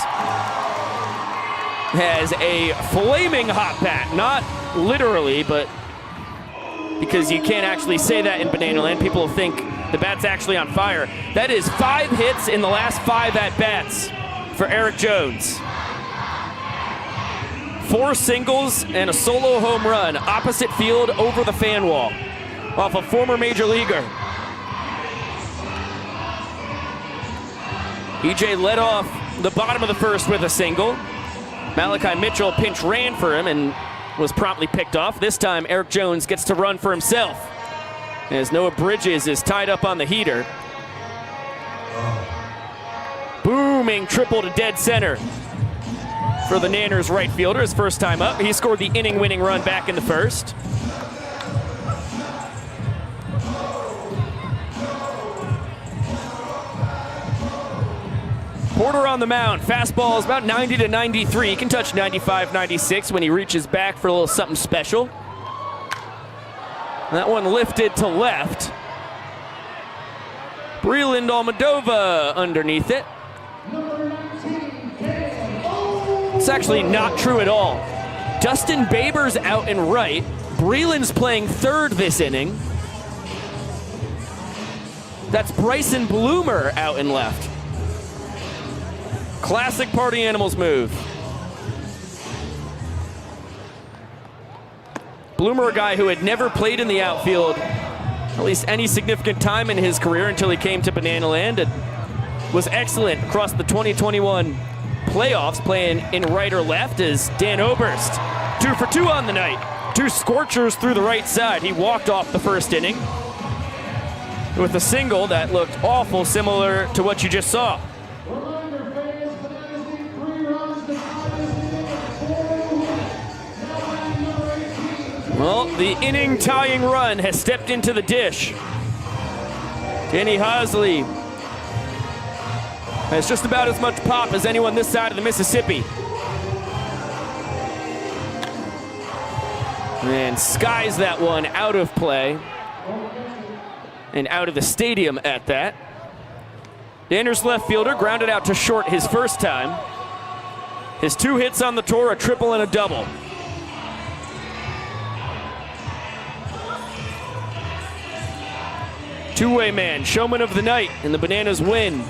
has a flaming hot bat. Not literally, but because you can't actually say that in Banana Land. People will think the bat's actually on fire. That is 5 hits in the last 5 at-bats for Eric Jones. 4 singles and a solo home run, opposite field over the fan wall, off a former major leaguer. EJ led off the bottom of the 1st with a single. Malachi Mitchell pinch ran for him and was promptly picked off. This time, Eric Jones gets to run for himself, as Noah Bridges is tied up on the heater. Booming triple to dead center for the Nanners right fielder, his first time up. He scored the inning-winning run back in the 1st. Porter on the mound. Fastball is about 90 to 93. He can touch 95, 96 when he reaches back for a little something special. That one lifted to left. Breland Almodovar underneath it. It's actually not true at all. Dustin Baber's out and right. Breland's playing third this inning. That's Bryson Bloomer out and left. Classic Party Animals move. Bloomer, a guy who had never played in the outfield at least any significant time in his career until he came to Banana Land, and was excellent across the 2021 playoffs, playing in right or left as Dan Oberst. 2 for 2 on the night. 2 scorchers through the right side. He walked off the first inning with a single that looked awful, similar to what you just saw. Well, the inning tying run has stepped into the dish. Danny Hosley has just about as much pop as anyone this side of the Mississippi. And skies that one out of play and out of the stadium at that. Danner's left fielder grounded out to short his first time. His 2 hits on the tour, a triple and a double. Two-way man, showman of the night, and the Bananas win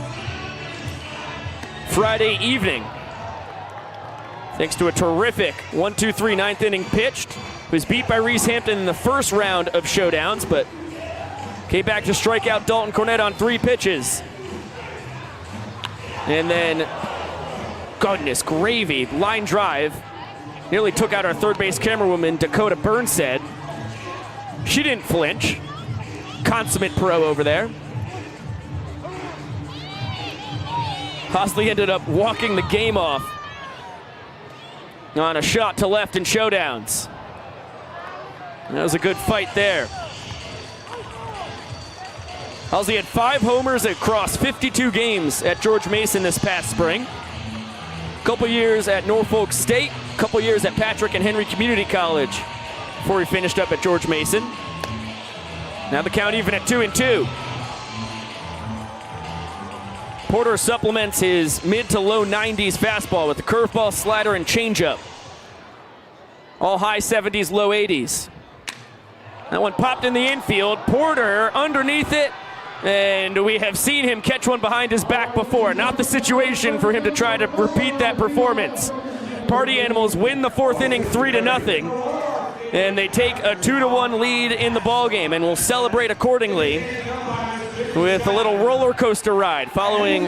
Friday evening. Thanks to a terrific 1-2-3 ninth inning pitched. Was beat by Reese Hampton in the first round of showdowns, but came back to strike out Dalton Cornett on 3 pitches. And then, goodness gravy, line drive. Nearly took out our third base camerawoman, Dakota Burnstead. She didn't flinch. Consummate pro over there. Hosley ended up walking the game off on a shot to left in showdowns. That was a good fight there. Hosley had 5 homers across 52 games at George Mason this past spring. Couple years at Norfolk State, couple years at Patrick and Henry Community College before he finished up at George Mason. Now the count even at 2-2. Porter supplements his mid to low 90s fastball with the curveball, slider, and changeup. All high 70s, low 80s. That one popped in the infield. Porter underneath it, and we have seen him catch one behind his back before. Not the situation for him to try to repeat that performance. Party Animals win the 4th inning 3-0. And they take a 2-1 lead in the ballgame, and will celebrate accordingly with a little roller coaster ride following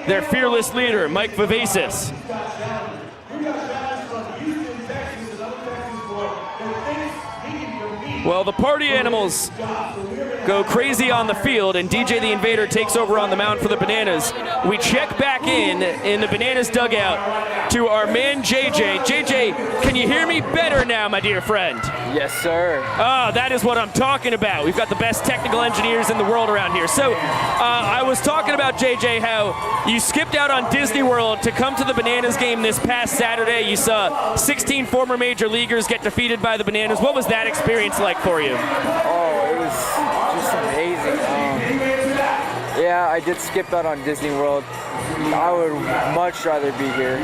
their fearless leader, Mike Vivacis. Well, the Party Animals go crazy on the field, and DJ the Invader takes over on the mound for the Bananas. We check back in the Bananas dugout to our man JJ. JJ, can you hear me better now, my dear friend? Yes, sir. Oh, that is what I'm talking about. We've got the best technical engineers in the world around here. So I was talking about, JJ, how you skipped out on Disney World to come to the Bananas game this past Saturday. You saw 16 former major leaguers get defeated by the Bananas. What was that experience like for you? Oh, it was just amazing. Yeah, I did skip out on Disney World. I would much rather be here.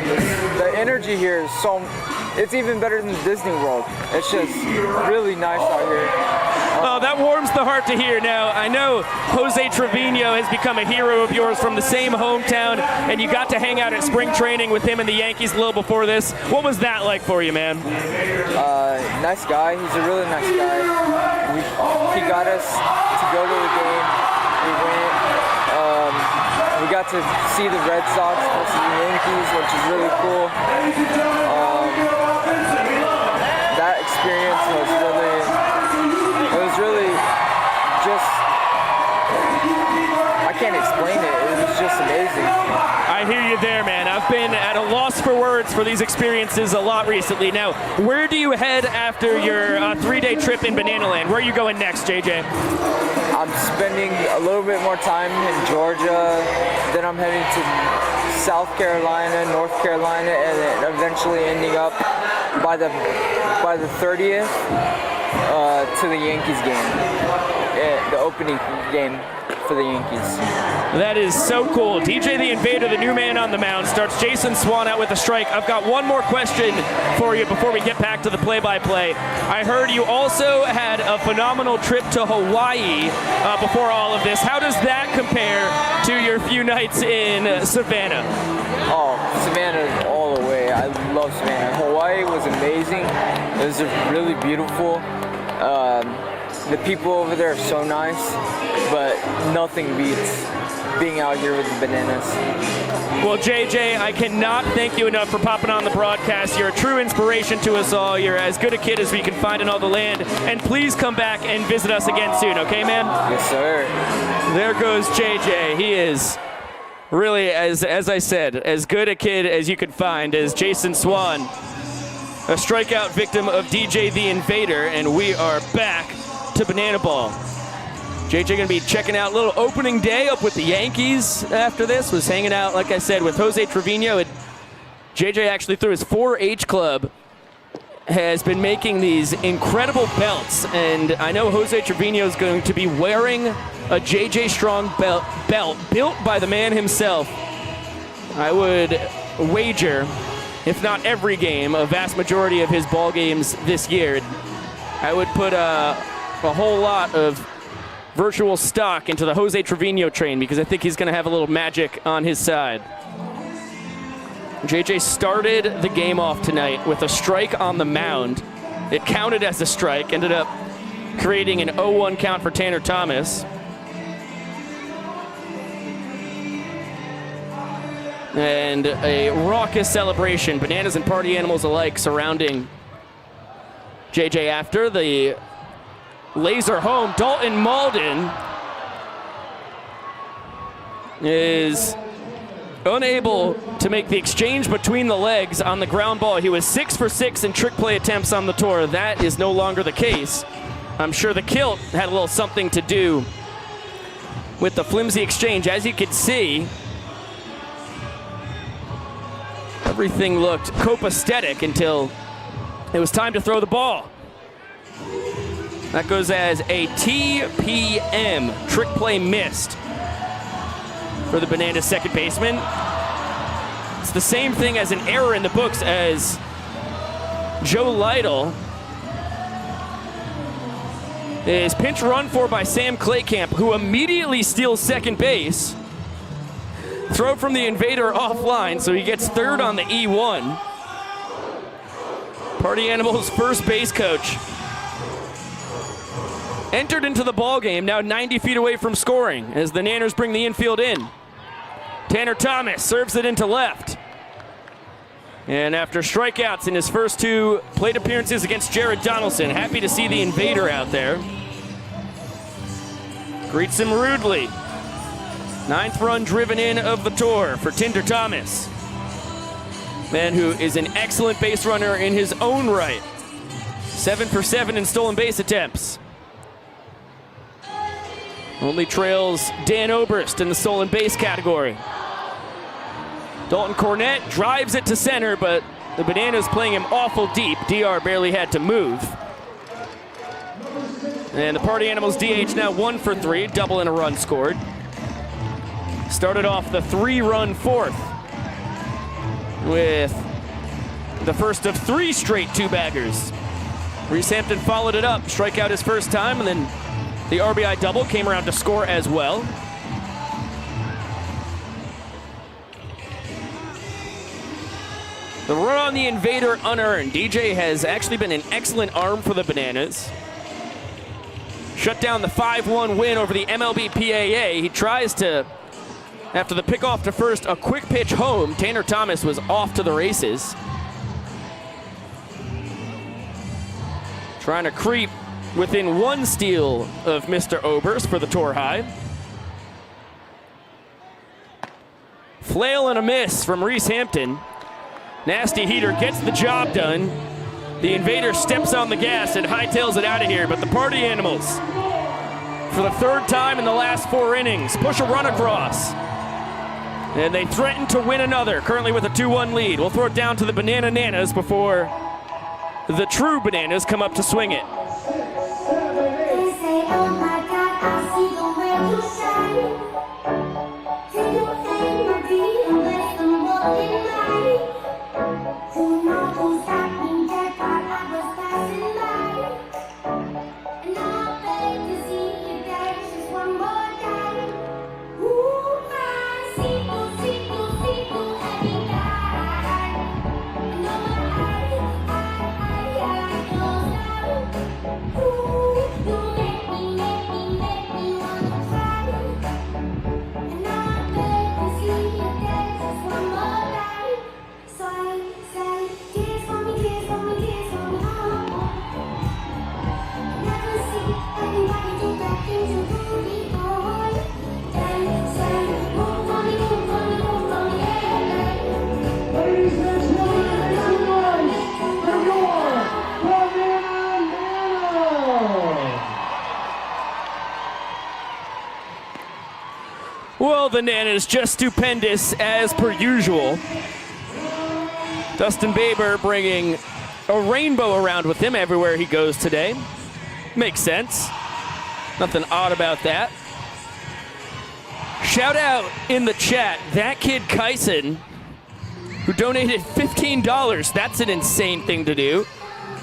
The energy here is it's even better than Disney World. It's just really nice out here. Oh, that warms the heart to hear. Now, I know Jose Trevino has become a hero of yours from the same hometown, and you got to hang out at spring training with him and the Yankees a little before this. What was that like for you, man? Nice guy. He's a really nice guy. He got us to go to the game. We went. We got to see the Red Sox versus the Yankees, which is really cool. That experience was really just, I can't explain it. It was just amazing. I hear you there, man. I've been at a loss for words for these experiences a lot recently. Now, where do you head after your 3-day trip in Banana Land? Where are you going next, JJ? I'm spending a little bit more time in Georgia. Then I'm heading to South Carolina, North Carolina, and then eventually ending up by the 30th to the Yankees game, the opening game for the Yankees. That is so cool. DJ the Invader, the new man on the mound, starts Jason Swan out with a strike. I've got one more question for you before we get back to the play-by-play. I heard you also had a phenomenal trip to Hawaii before all of this. How does that compare to your few nights in Savannah? Oh, Savannah all the way. I love Savannah. Hawaii was amazing. It was really beautiful. The people over there are so nice, but nothing beats being out here with the Bananas. Well, JJ, I cannot thank you enough for popping on the broadcast. You're a true inspiration to us all. You're as good a kid as we can find in all the land. And please come back and visit us again soon, okay, man? Yes, sir. There goes JJ. He is really, as I said, as good a kid as you could find as Jason Swan, a strikeout victim of DJ the Invader, and we are back to Banana Ball. JJ gonna be checking out a little opening day up with the Yankees after this. Was hanging out, like I said, with Jose Trevino. JJ actually through his 4-H club has been making these incredible belts, and I know Jose Trevino is going to be wearing a JJ Strong belt built by the man himself. I would wager, if not every game, a vast majority of his ball games this year. I would put a whole lot of virtual stock into the Jose Trevino train because I think he's going to have a little magic on his side. JJ started the game off tonight with a strike on the mound. It counted as a strike, ended up creating an 0-1 count for Tanner Thomas. And a raucous celebration, bananas and party animals alike, surrounding JJ after the laser home. Dalton Malden is unable to make the exchange between the legs on the ground ball. He was 6 for 6 in trick play attempts on the tour. That is no longer the case. I'm sure the kilt had a little something to do with the flimsy exchange. As you can see, everything looked copacetic until it was time to throw the ball. That goes as a TPM, trick play missed, for the Bananas second baseman. It's the same thing as an error in the books as Joe Lytle is pinch run for by Sam Claycamp, who immediately steals second base. Throw from the Invader offline, so he gets third on the E1. Party Animals first base coach entered into the ball game, now 90 feet away from scoring as the Nanners bring the infield in. Tanner Thomas serves it into left. And after strikeouts in his first 2 plate appearances against Jared Donaldson, happy to see the Invader out there. Greets him rudely. 9th run driven in of the tour for Tinder Thomas. Man who is an excellent base runner in his own right. 7 for 7 in stolen base attempts. Only trails Dan Oberst in the stolen base category. Dalton Cornett drives it to center, but the Bananas playing him awful deep. DR barely had to move. And the Party Animals DH now 1 for 3, double and a run scored. Started off the 3-run 4th with the first of 3 straight 2-baggers. Reese Hampton followed it up, strike out his first time, and then the RBI double came around to score as well. The run on the Invader unearned. DJ has actually been an excellent arm for the Bananas. Shut down the 5-1 win over the MLB PAA. He tries to, after the pickoff to first, a quick pitch home. Tanner Thomas was off to the races. Trying to creep within 1 steal of Mr. Oberst for the tour high. Flail and a miss from Reese Hampton. Nasty heater gets the job done. The Invader steps on the gas and hightails it out of here, but the Party Animals, for the 3rd time in the last 4 innings, push a run across. And they threaten to win another, currently with a 2-1 lead. We'll throw it down to the Banana Nanas before the true Bananas come up to swing it. Well, the Nanas just stupendous as per usual. Dustin Baber bringing a rainbow around with him everywhere he goes today. Makes sense. Nothing odd about that. Shout out in the chat, that kid Kyson, who donated $15. That's an insane thing to do.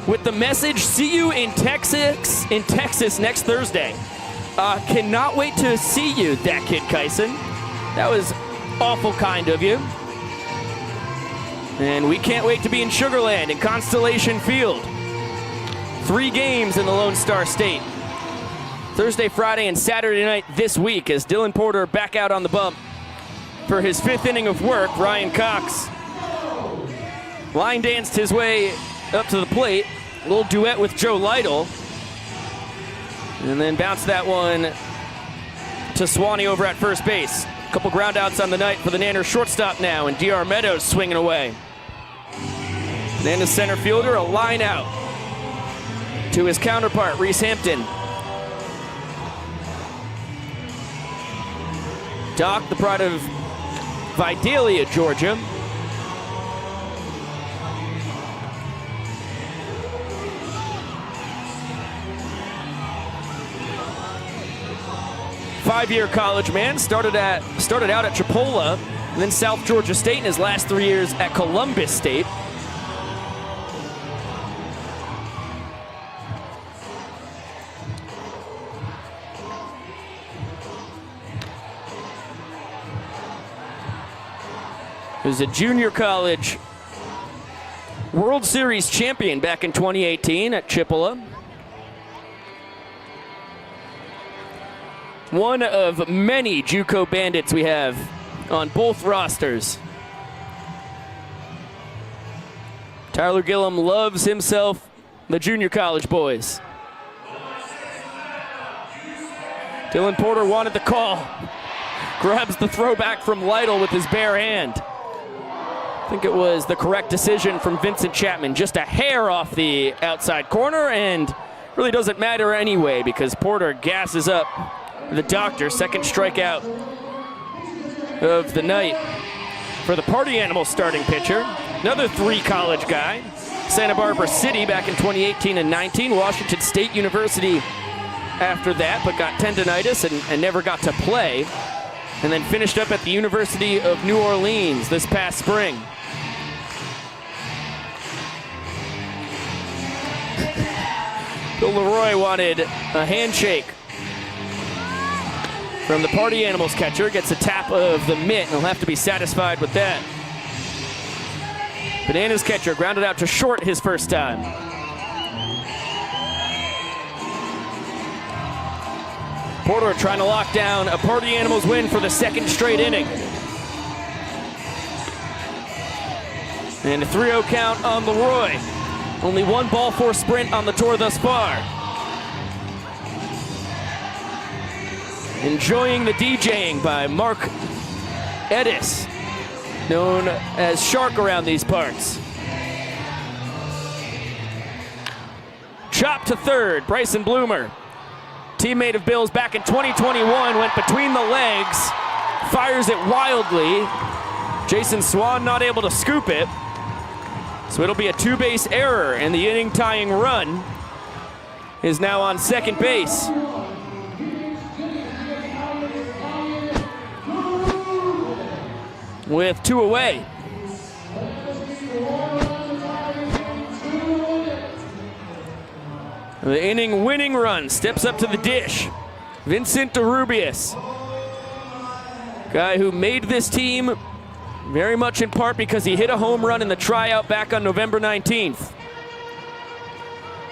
With the message, see you in Texas next Thursday. Cannot wait to see you, that kid Kyson. That was awful kind of you. And we can't wait to be in Sugar Land in Constellation Field. 3 games in the Lone Star State. Thursday, Friday, and Saturday night this week as Dylan Porter back out on the bump for his 5th inning of work. Ryan Cox line danced his way up to the plate. A little duet with Joe Lytle. And then bounced that one to Swanee over at first base. A couple ground outs on the night for the Nanners shortstop now, and D.R. Meadows swinging away. Nanners center fielder, a line out to his counterpart, Reese Hampton. Doc, the pride of Vidalia, Georgia. Five-year college man, started out at Chipola, and then South Georgia State in his last 3 years at Columbus State. He was a junior college World Series champion back in 2018 at Chipola. One of many JUCO bandits we have on both rosters. Tyler Gillum loves himself the junior college boys. Dylan Porter wanted the call. Grabs the throwback from Lytle with his bare hand. I think it was the correct decision from Vincent Chapman. Just a hair off the outside corner, and really doesn't matter anyway because Porter gasses up the doctor. Second strikeout of the night for the Party Animals starting pitcher. Another 3 college guy. Santa Barbara City back in 2018 and 19. Washington State University after that, but got tendonitis and never got to play. And then finished up at the University of New Orleans this past spring. Bill Leroy wanted a handshake from the Party Animals catcher. Gets a tap of the mitt, and he'll have to be satisfied with that. Bananas catcher grounded out to short his first time. Porter trying to lock down a Party Animals win for the 2nd straight inning. And a 3-0 count on Leroy. Only 1 ball 4 sprint on the tour thus far. Enjoying the DJing by Mark Edis, known as Shark around these parts. Chop to third, Bryson Bloomer. Teammate of Bill's back in 2021, went between the legs fires it wildly. Jason Swan not able to scoop it. So it'll be a two-base error, and the inning-tying run is now on second base. With two away. The inning-winning run steps up to the dish. Vincent DeRubius, guy who made this team very much in part because he hit a home run in the tryout back on November 19th.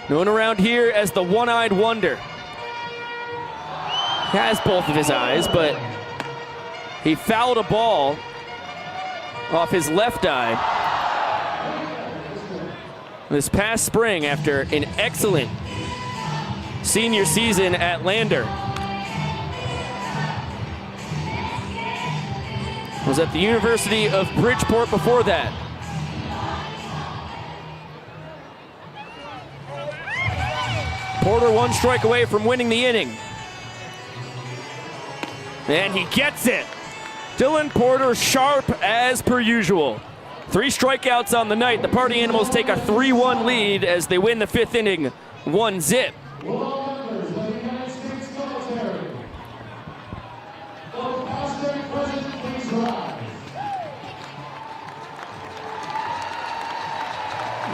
Known around here as the one-eyed wonder. He has both of his eyes, but he fouled a ball off his left eye this past spring after an excellent senior season at Lander. Was at the University of Bridgeport before that. Porter one strike away from winning the inning. And he gets it. Dylan Porter sharp as per usual. 3 strikeouts on the night. The Party Animals take a 3-1 lead as they win the 5th inning 1-0.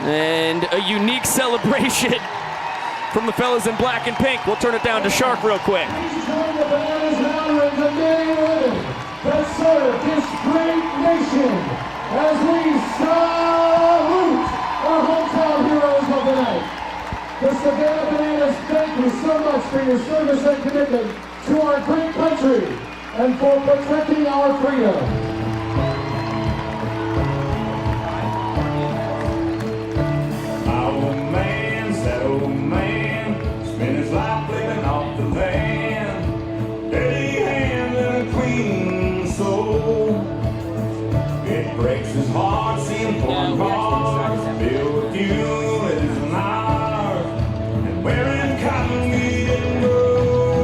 And a unique celebration from the fellas in black and pink. We'll turn it down to Shark real quick. That serve this great nation as we salute our hometown heroes of the night. The Savannah Bananas, thank you so much for your service and commitment to our great country and for protecting our freedom. Old man, spent his life living off the land. Dirty hand and a clean soul. It breaks his heart seeing foreign cars filled with fuel at his hours and wearing cotton we didn't grow.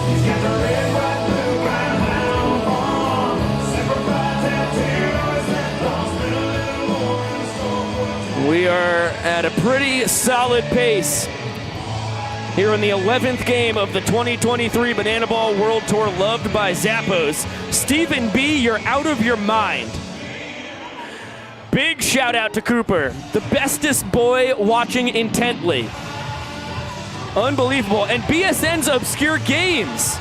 He's got the red, white, blue, brown hound farm. Simplified tattoos that don't spend a little more in the store. We are at a pretty solid pace here in the 11th game of the 2023 Banana Ball World Tour, loved by Zappos. Stephen B., you're out of your mind. Big shout out to Cooper, the bestest boy watching intently. Unbelievable. And BSN's Obscure Games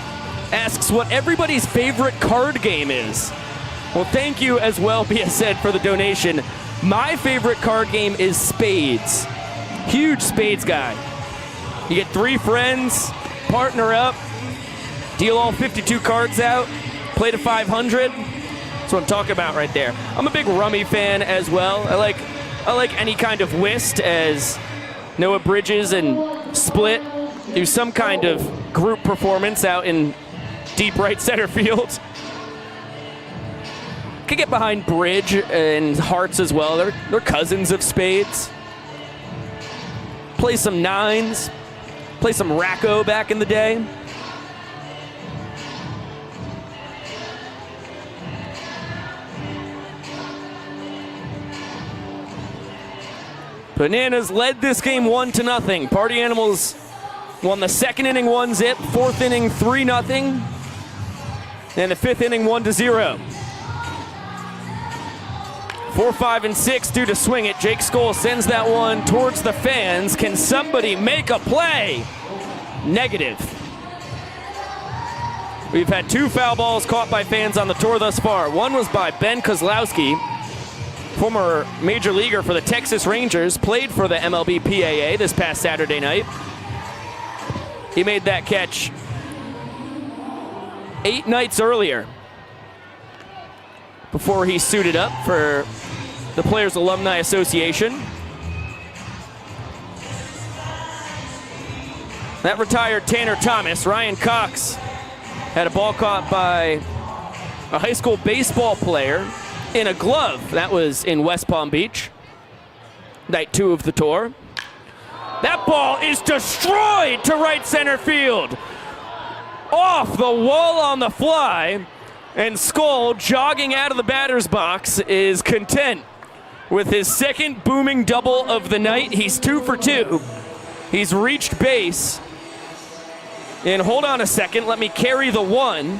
asks what everybody's favorite card game is. Well, thank you as well, BSN, for the donation. My favorite card game is Spades. Huge Spades guy. You get 3 friends, partner up, deal all 52 cards out, play to 500. That's what I'm talking about right there. I'm a big Rummy fan as well. I like any kind of whist, as Noah Bridges and Split do some kind of group performance out in deep right center field. Could get behind Bridge and Hearts as well. They're cousins of Spades. Play some 9s. Play some Racco back in the day. Bananas led this game 1-0. Party Animals won the 2nd inning 1-0, 4th inning 3-0, and the 5th inning 1-0. 4, 5, and 6 due to swing it. Jake Skoll sends that one towards the fans. Can somebody make a play? Negative. We've had 2 foul balls caught by fans on the tour thus far. One was by Ben Kozlowski, former major leaguer for the Texas Rangers, played for the MLB PAA this past Saturday night. He made that catch 8 nights earlier before he suited up for the Players Alumni Association. That retired Tanner Thomas. Ryan Cox had a ball caught by a high school baseball player in a glove. That was in West Palm Beach, night 2 of the tour. That ball is destroyed to right center field. off the wall on the fly, and Skull, jogging out of the batter's box, is content with his second booming double of the night. He's 2 for 2. He's reached base. And hold on a second, let me carry the one.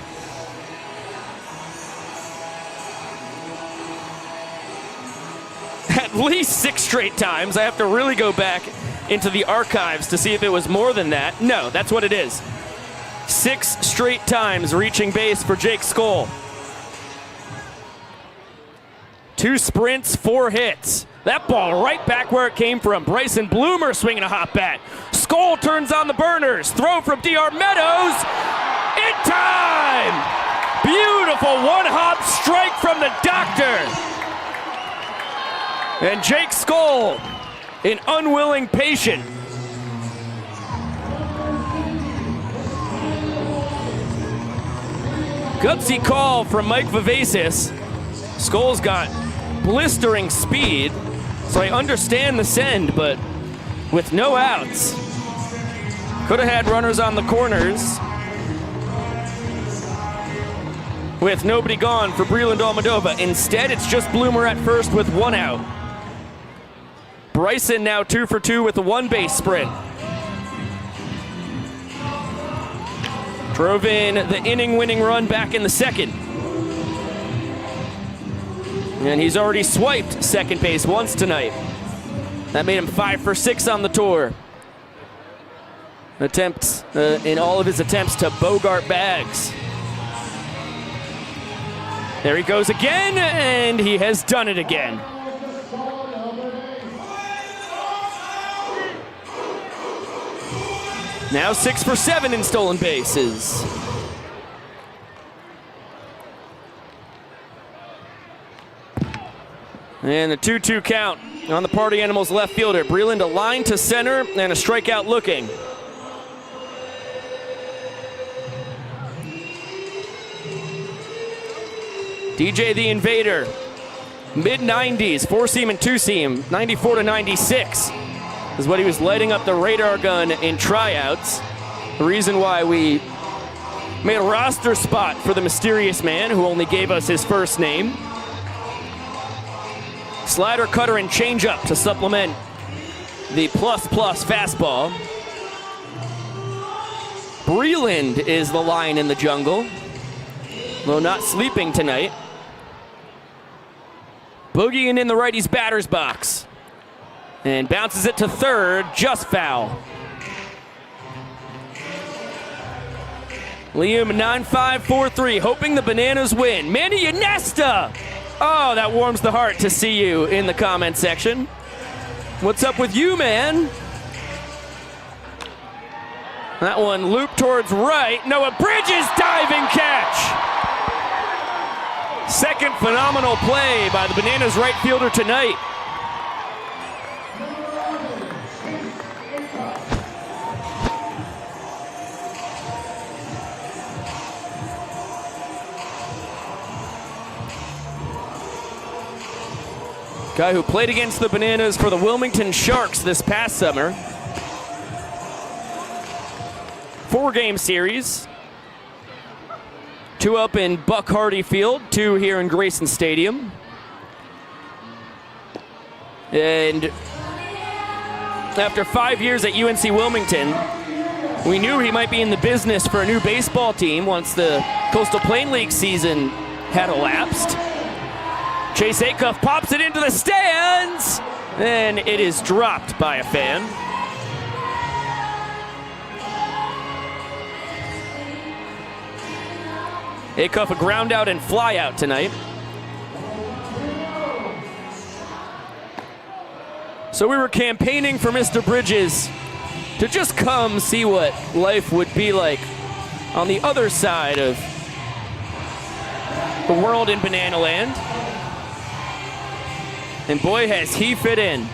At least 6 straight times. I have to really go back into the archives to see if it was more than that. No, that's what it is. 6 straight times reaching base for Jake Skull. 2 sprints, 4 hits. That ball right back where it came from. Bryson Bloomer swinging a hot bat. Skull turns on the burners. Throw from DR Meadows. In time! Beautiful one-hop strike from the doctor. And Jake Skull, an unwilling patient. Gutsy call from Mike Vivacis. Skull's got blistering speed, so I understand the send, but with no outs. Could have had runners on the corners. With nobody gone for Breland Almadova. Instead, it's just Bloomer at first with 1 out. Bryson now 2 for 2 with a 1-base sprint. Drove in the inning-winning run back in the second. And he's already swiped second base once tonight. That made him 5 for 6 on the tour. In all of his attempts to bogart bags. There he goes again, and he has done it again. Now 6 for 7 in stolen bases. And the 2-2 count on the Party Animals left fielder. Breland a line to center and a strikeout looking. DJ the Invader, mid-90s, 4-seam and 2-seam, 94 to 96 is what he was lighting up the radar gun in tryouts. The reason why we made a roster spot for the mysterious man who only gave us his first name. Slider, cutter, and changeup to supplement the plus-plus fastball. Breland is the lion in the jungle, though not sleeping tonight. Boogieing in the righty's batter's box. And bounces it to third, just foul. Liam 9-5-4-3, hoping the Bananas win. Manny Ynesta! Oh, that warms the heart to see you in the comment section. What's up with you, man? That one looped towards right. Noah Bridges diving catch. Second phenomenal play by the Bananas right fielder tonight. Guy who played against the Bananas for the Wilmington Sharks this past summer. 4-game series. 2 up in Buck Hardy Field, 2 here in Grayson Stadium. And after 5 years at UNC Wilmington, we knew he might be in the business for a new baseball team once the Coastal Plain League season had elapsed. Chase Acuff pops it into the stands, and it is dropped by a fan. Acuff a ground out and fly out tonight. So we were campaigning for Mr. Bridges to just come see what life would be like on the other side of the world in Banana Land. And boy, has he fit in.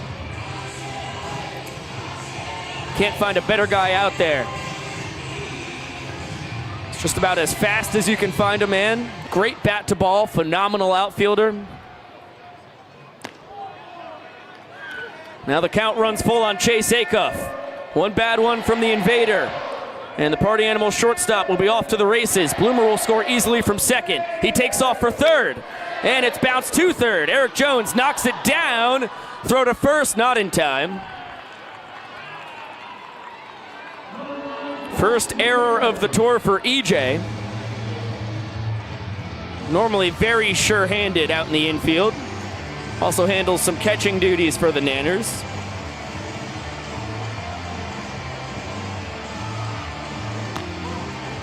Can't find a better guy out there. It's just about as fast as you can find a man. Great bat to ball, phenomenal outfielder. Now the count runs full on Chase Acuff. One bad one from the Invader. And the Party Animals shortstop will be off to the races. Bloomer will score easily from second. He takes off for third. And it's bounced to third. Eric Jones knocks it down. Throw to first, not in time. First error of the tour for EJ. Normally very sure-handed out in the infield. Also handles some catching duties for the Nanners.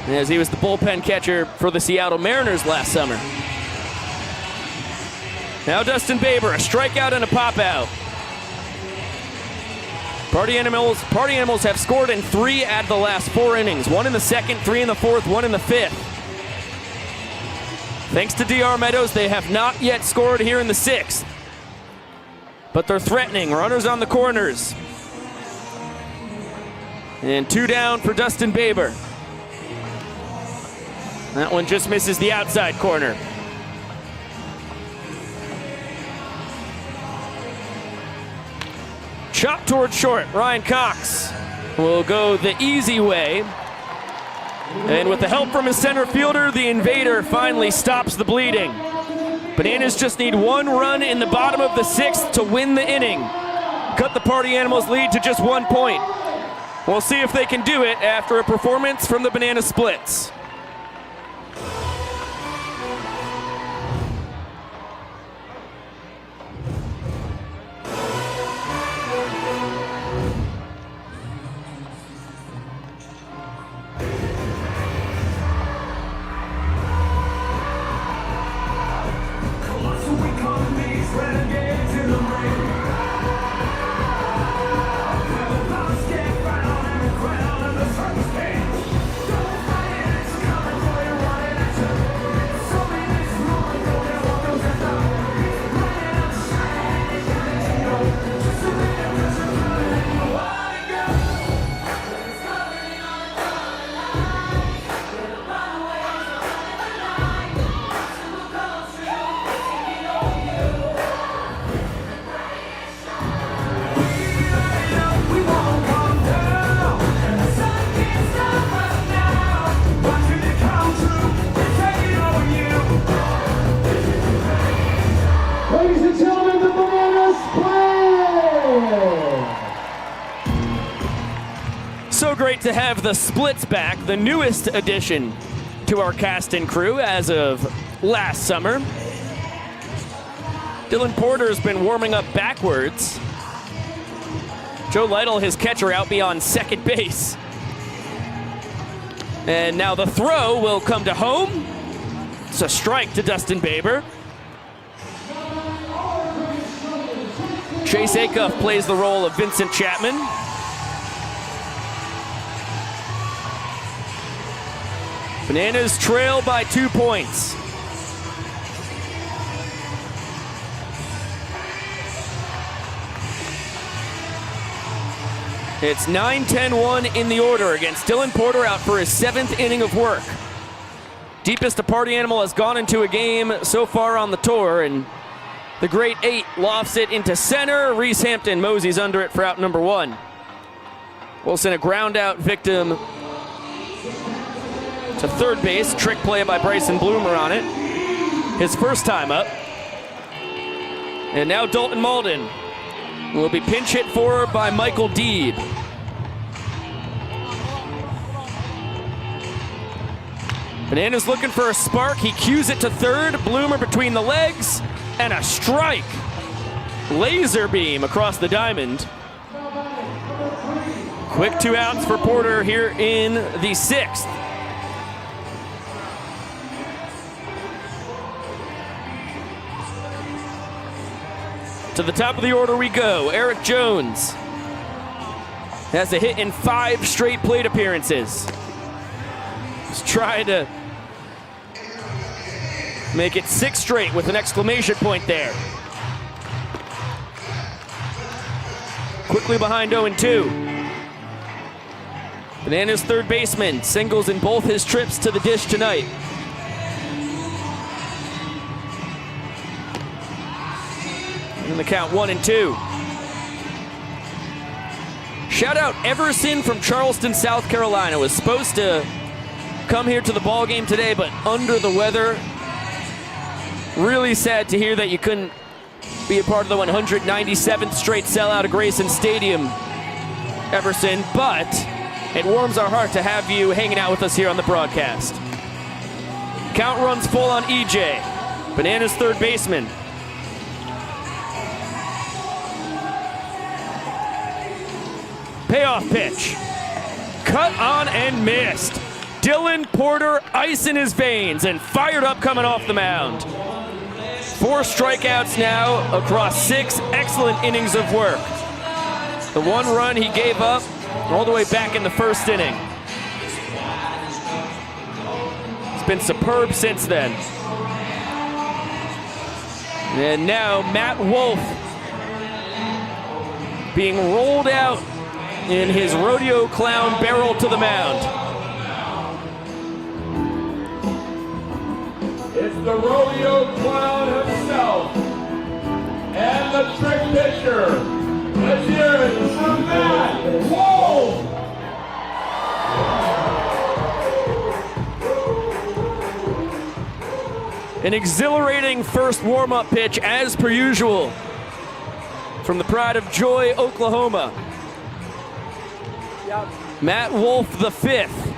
As he was the bullpen catcher for the Seattle Mariners last summer. Now Dustin Baber, a strikeout and a pop-out. Party Animals have scored in 3 out of the last 4 innings. 1 in the second, 3 in the fourth, 1 in the fifth. Thanks to DR Meadows, they have not yet scored here in the 6th. But they're threatening, runners on the corners. And 2 down for Dustin Baber. That one just misses the outside corner. Chop toward short. Ryan Cox will go the easy way. And with the help from his center fielder, the invader finally stops the bleeding. Bananas just need 1 run in the bottom of the 6th to win the inning. Cut the Party Animals lead to just 1 point. We'll see if they can do it after a performance from the Banana Splits. Ladies and gentlemen, the Banana Split! So great to have the Splits back, the newest addition to our cast and crew as of last summer. Dylan Porter's been warming up backwards. Joe Lytle, his catcher, out beyond second base. And now the throw will come to home. It's a strike to Dustin Baber. Chase Acuff plays the role of Vincent Chapman. Bananas trail by 2 points. It's 9-10-1 in the order against Dylan Porter out for his 7th inning of work. Deepest a Party Animal has gone into a game so far on the tour, and the great 8 lofts it into center. Reese Hampton moseys under it for out number 1. Wilson, a ground out victim to third base. Trick play by Bryson Bloomer on it. His first time up. And now Dalton Malden will be pinch hit for by Michael Deeb. Bananas looking for a spark. He cues it to third. Bloomer between the legs. And a strike. Laser beam across the diamond. Quick 2 outs for Porter here in the 6th. To the top of the order we go. Eric Jones has a hit in 5 straight plate appearances. He's trying to make it 6 straight with an exclamation point there. Quickly behind 0-2. Bananas third baseman singles in both his trips to the dish tonight. In the count 1-2. Shout out Everson from Charleston, South Carolina. Was supposed to come here to the ball game today, but under the weather. Really sad to hear that you couldn't be a part of the 197th straight sellout of Grayson Stadium, Everson, but it warms our heart to have you hanging out with us here on the broadcast. Count runs full on EJ, Bananas third baseman. Payoff pitch. Cut on and missed. Dylan Porter, ice in his veins and fired up coming off the mound. 4 strikeouts now across 6 excellent innings of work. The 1 run he gave up all the way back in the first inning. It's been superb since then. And now Matt Wolf being rolled out in his rodeo clown barrel to the mound. It's the rodeo clown himself and the trick pitcher. Let's hear it from Matt Wolf. An exhilarating first warm-up pitch as per usual from the Pride of Joy, Oklahoma. Matt Wolf the 5th.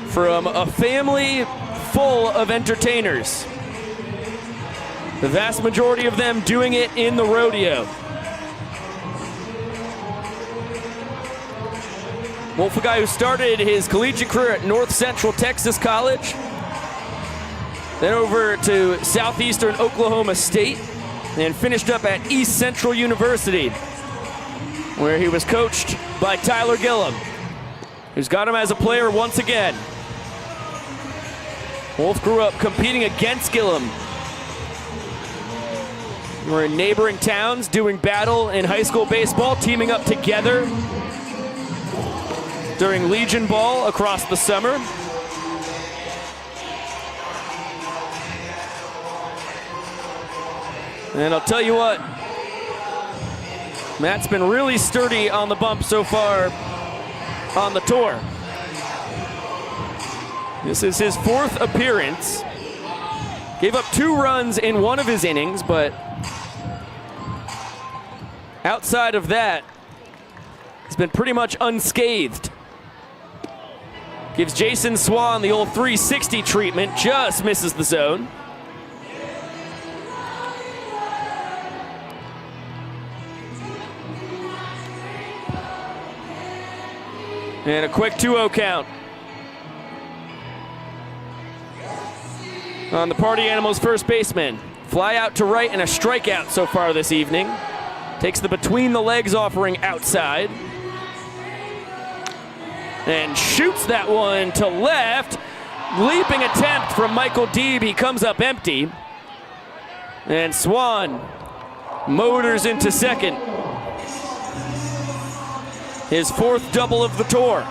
From a family full of entertainers. The vast majority of them doing it in the rodeo. Wolf, a guy who started his collegiate career at North Central Texas College, then over to Southeastern Oklahoma State, and finished up at East Central University, where he was coached by Tyler Gillum, who's got him as a player once again. Wolf grew up competing against Gillum. We're in neighboring towns doing battle in high school baseball, teaming up together during Legion Ball across the summer. And I'll tell you what, Matt's been really sturdy on the bump so far on the tour. This is his 4th appearance. Gave up 2 runs in one of his innings, but outside of that, he's been pretty much unscathed. Gives Jason Swan the old 360 treatment, just misses the zone. And a quick 2-0 count on the Party Animals first baseman. Fly out to right and a strikeout so far this evening. Takes the between the legs offering outside. And shoots that one to left. Leaping attempt from Michael Deeb. He comes up empty. And Swan motors into second. His 4th double of the tour.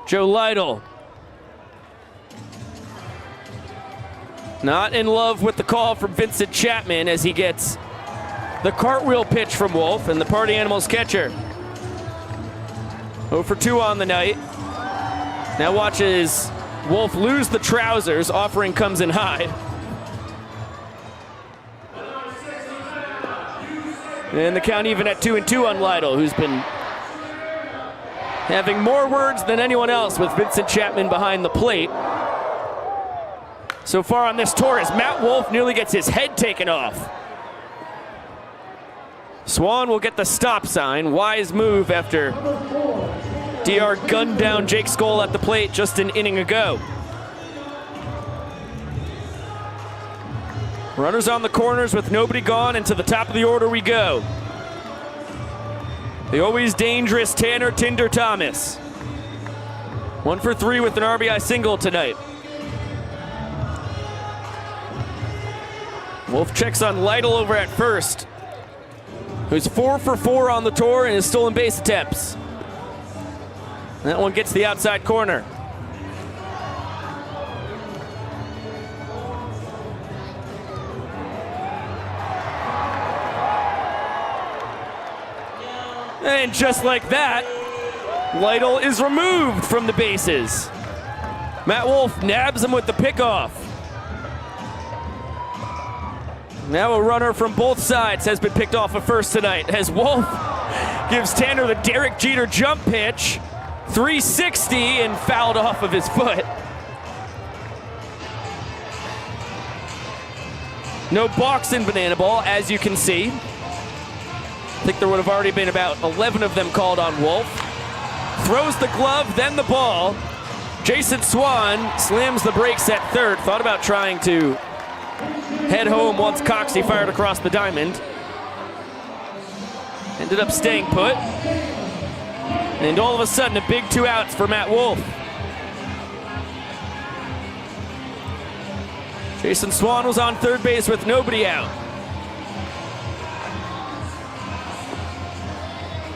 Joe Lytle. Not in love with the call from Vincent Chapman as he gets the cartwheel pitch from Wolf, and the Party Animals catcher 0 for 2 on the night. Now watches Wolf lose the trousers. Offering comes in high. And the count even at 2-2 on Lytle, who's been having more words than anyone else with Vincent Chapman behind the plate. So far on this tour, as Matt Wolf nearly gets his head taken off. Swan will get the stop sign. Wise move after DR gunned down Jake Skoll at the plate just an inning ago. Runners on the corners with nobody gone, and to the top of the order we go. The always dangerous Tanner Tinder Thomas. 1 for 3 with an RBI single tonight. Wolf checks on Lytle over at first, who's 4 for 4 on the tour in his stolen base attempts. That one gets the outside corner. And just like that, Lytle is removed from the bases. Matt Wolf nabs him with the pickoff. Now a runner from both sides has been picked off at first tonight as Wolf gives Tanner the Derek Jeter jump pitch. 360 and fouled off of his foot. No balks in Banana Ball, as you can see. I think there would have already been about 11 of them called on Wolf. Throws the glove, then the ball. Jason Swan slams the brakes at third. Thought about trying to head home once Coxie fired across the diamond. Ended up staying put. And all of a sudden, a big 2 outs for Matt Wolf. Jason Swan was on third base with nobody out.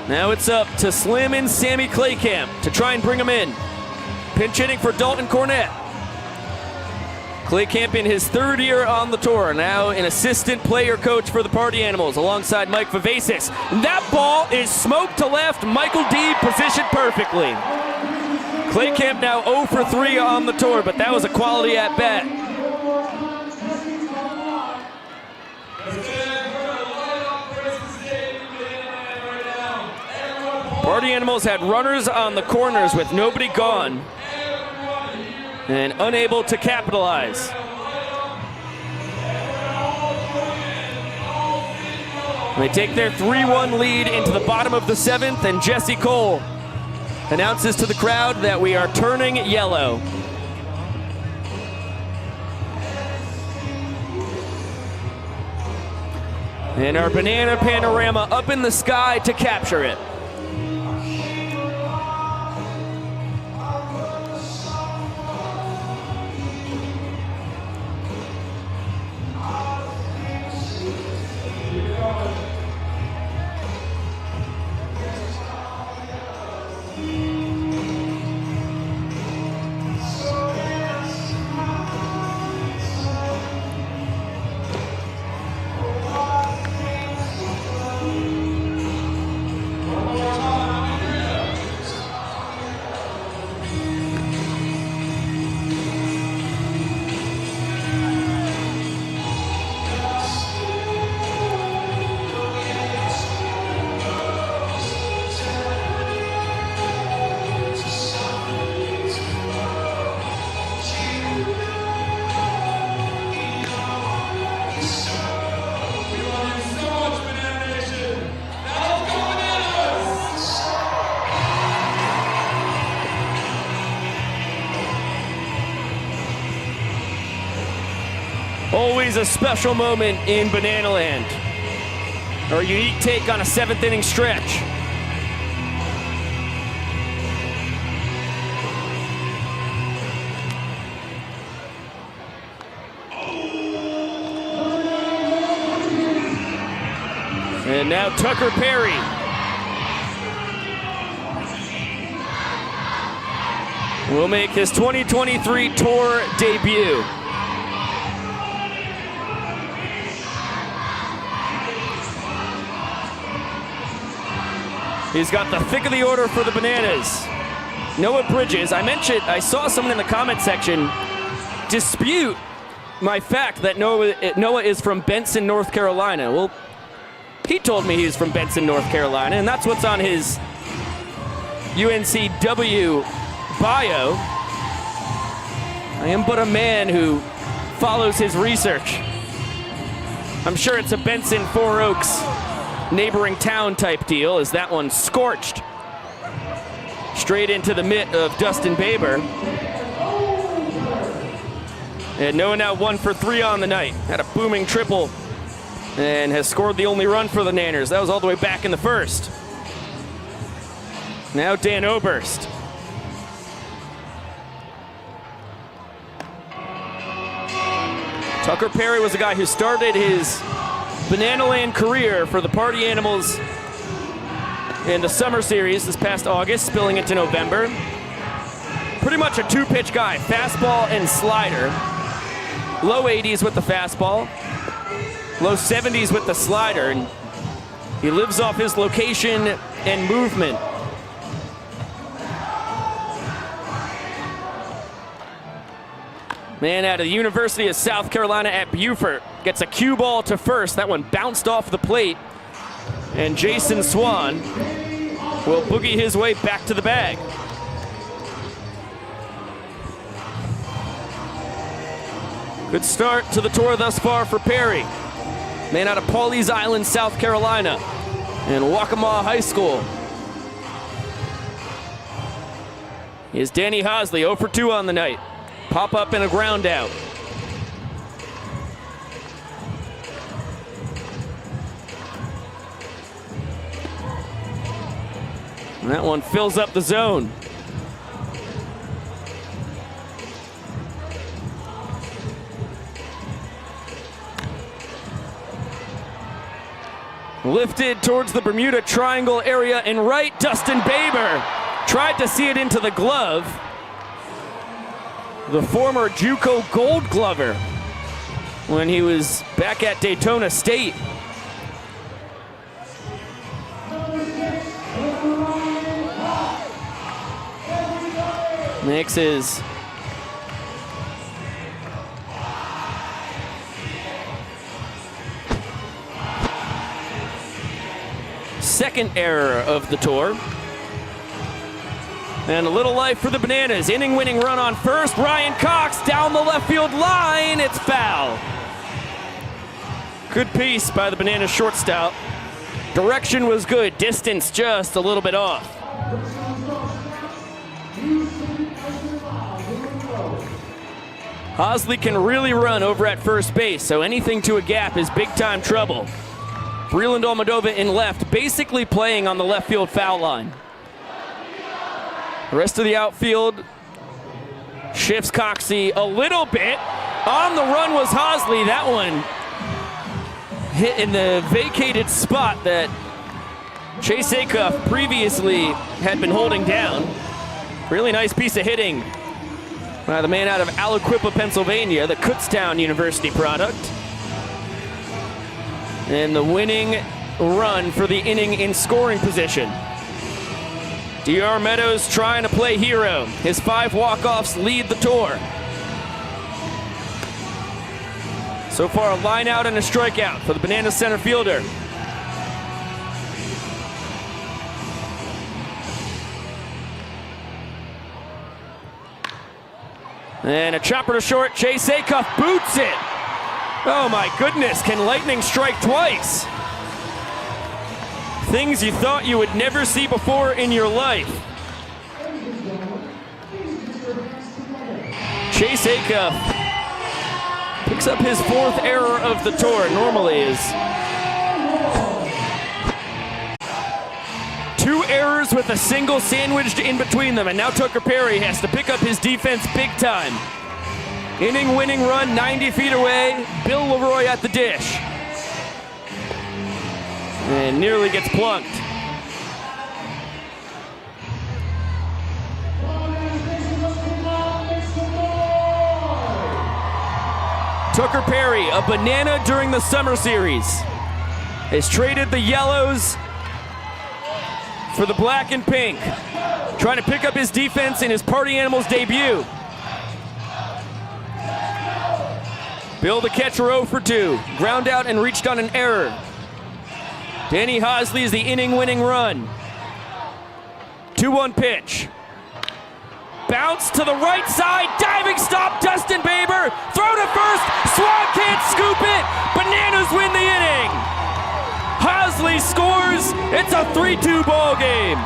Now it's up to Slim and Sammy Claycamp to try and bring him in. Pinch hitting for Dalton Cornett. Claycamp in his 3rd year on the tour, now an assistant player coach for the Party Animals alongside Mike Vivacis. That ball is smoked to left. Michael D positioned perfectly. Claycamp now 0 for 3 on the tour, but that was a quality at bat. Party Animals had runners on the corners with nobody gone and unable to capitalize. They take their 3-1 lead into the bottom of the 7th, and Jesse Cole announces to the crowd that we are turning yellow. And our banana panorama up in the sky to capture it. Always a special moment in Banana Land. Our unique take on a 7th inning stretch. And now Tucker Perry. Will make his 2023 tour debut. He's got the thick of the order for the Bananas. Noah Bridges. I saw someone in the comment section dispute my fact that Noah is from Benson, North Carolina. Well, he told me he's from Benson, North Carolina, and that's what's on his UNCW bio. I am but a man who follows his research. I'm sure it's a Benson, Four Oaks, neighboring town type deal, as that one scorched straight into the mitt of Dustin Baber. And Noah now 1 for 3 on the night. Had a booming triple and has scored the only run for the Nanners. That was all the way back in the 1st. Now Dan Oberst. Tucker Perry was a guy who started his Bananaland career for the Party Animals in the summer series this past August, spilling into November. Pretty much a two-pitch guy, fastball and slider. Low 80s with the fastball, low 70s with the slider, and he lives off his location and movement. Man out of the University of South Carolina at Beaufort gets a cue ball to first. That one bounced off the plate, and Jason Swan will boogie his way back to the bag. Good start to the tour thus far for Perry. Man out of Pawleys Island, South Carolina, and Waccamaw High School. Here's Danny Hosley, 0 for 2 on the night. Pop up and a ground out. And that one fills up the zone. Lifted towards the Bermuda Triangle area and right, Dustin Baber tried to see it into the glove. The former JUCO Gold Glover when he was back at Daytona State. Makes his second error of the tour. And a little life for the Bananas. Inning-winning run on first. Ryan Cox down the left field line. It's foul. Good piece by the Bananas shortstop. Direction was good. Distance just a little bit off. Hosley can really run over at first base, so anything to a gap is big-time trouble. Breland Almodovar in left, basically playing on the left field foul line. The rest of the outfield shifts Coxey a little bit. On the run was Hosley. That one hit in the vacated spot that Chase Acuff previously had been holding down. Really nice piece of hitting by the man out of Aliquippa, Pennsylvania, the Kutztown University product. And the winning run for the inning in scoring position. DR Meadows trying to play hero. His 5 walk-offs lead the tour. So far, a line out and a strikeout for the Bananas center fielder. And a chopper to short. Chase Acuff boots it. Oh my goodness, can lightning strike twice? Things you thought you would never see before in your life. Chase Acuff picks up his 4th error of the tour. Normally is 2 errors with a single sandwiched in between them, and now Tucker Perry has to pick up his defense big time. Inning-winning run 90 feet away. Bill Leroy at the dish. And nearly gets plunked. Tucker Perry, a banana during the summer series, has traded the yellows for the black and pink, trying to pick up his defense in his Party Animals debut. Bill the catcher 0 for 2. Ground out and reached on an error. Danny Hosley is the inning-winning run. 2-1 pitch. Bounce to the right side. Diving stop. Dustin Baber. Throw to first. Swan can't scoop it. Bananas win the inning. Hosley scores. It's a 3-2 ball game.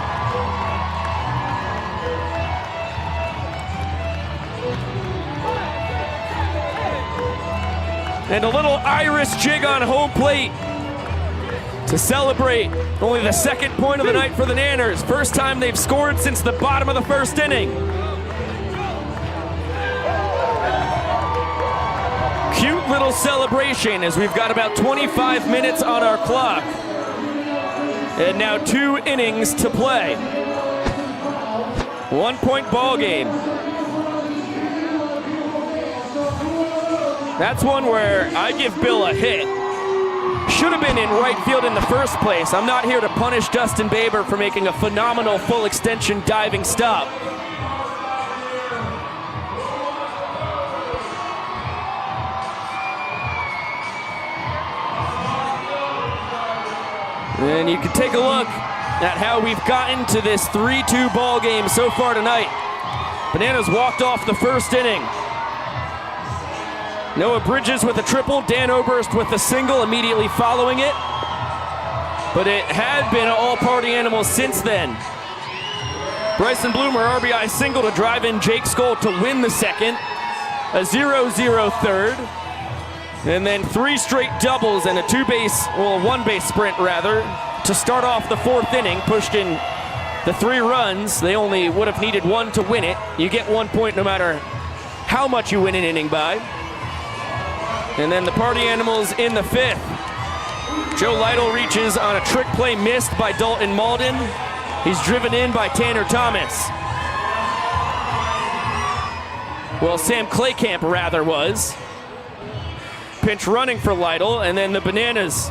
And a little Irish jig on home plate to celebrate only the 2nd point of the night for the Nanners. First time they've scored since the bottom of the 1st inning. cute little celebration as we've got about 25 minutes on our clock. And now 2 innings to play. 1-point ball game. That's one where I give Bill a hit. Should have been in right field in the first place. I'm not here to punish Dustin Baber for making a phenomenal full extension diving stop. And you can take a look at how we've gotten to this 3-2 ball game so far tonight. Bananas walked off the first inning. Noah Bridges with a triple, Dan Oberst with a single immediately following it. But it had been all party animals since then. Bryson Bloomer, RBI single to drive in Jake Skoll to win the second. A 0-0 third. And then 3 straight doubles and a one-base sprint rather, to start off the 4th inning, pushed in the 3 runs. They only would have needed 1 to win it. You get 1 point no matter how much you win an inning by. And then the party animals in the 5th. Joe Lytle reaches on a trick play missed by Dalton Malden. He's driven in by Tanner Thomas. Well, Sam Claycamp rather was. Pinch running for Lytle, and then the Bananas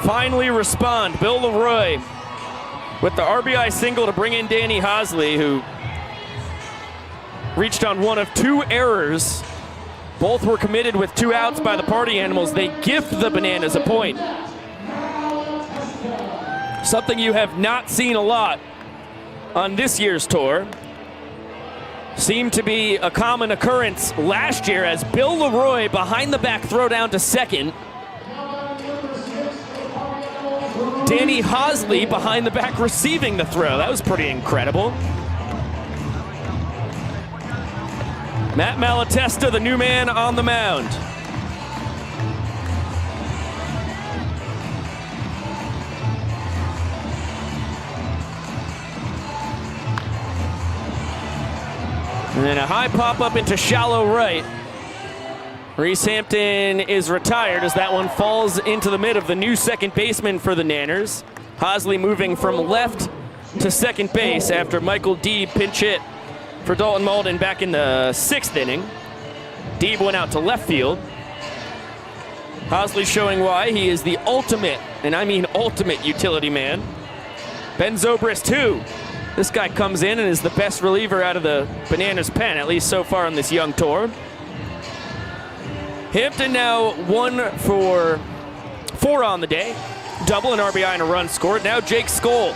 finally respond. Bill Leroy with the RBI single to bring in Danny Hosley, who reached on one of 2 errors. Both were committed with 2 outs by the party animals. They gift the Bananas a point. Something you have not seen a lot on this year's tour. Seemed to be a common occurrence last year as Bill Leroy behind the back throw down to second. Danny Hosley behind the back receiving the throw. That was pretty incredible. Matt Malatesta, the new man on the mound. And then a high pop-up into shallow right. Reese Hampton is retired as that one falls into the mid of the new second baseman for the Nanners. Hosley moving from left to second base after Michael Deeb pinch hit for Dalton Malden back in the 6th inning. Deeb went out to left field. Hosley showing why he is the ultimate, and I mean ultimate, utility man. Ben Zobrist, too. This guy comes in and is the best reliever out of the Bananas pen, at least so far on this young tour. Hampton now 1 for 4 on the day. Double, an RBI, and a run scored. Now Jake Skoll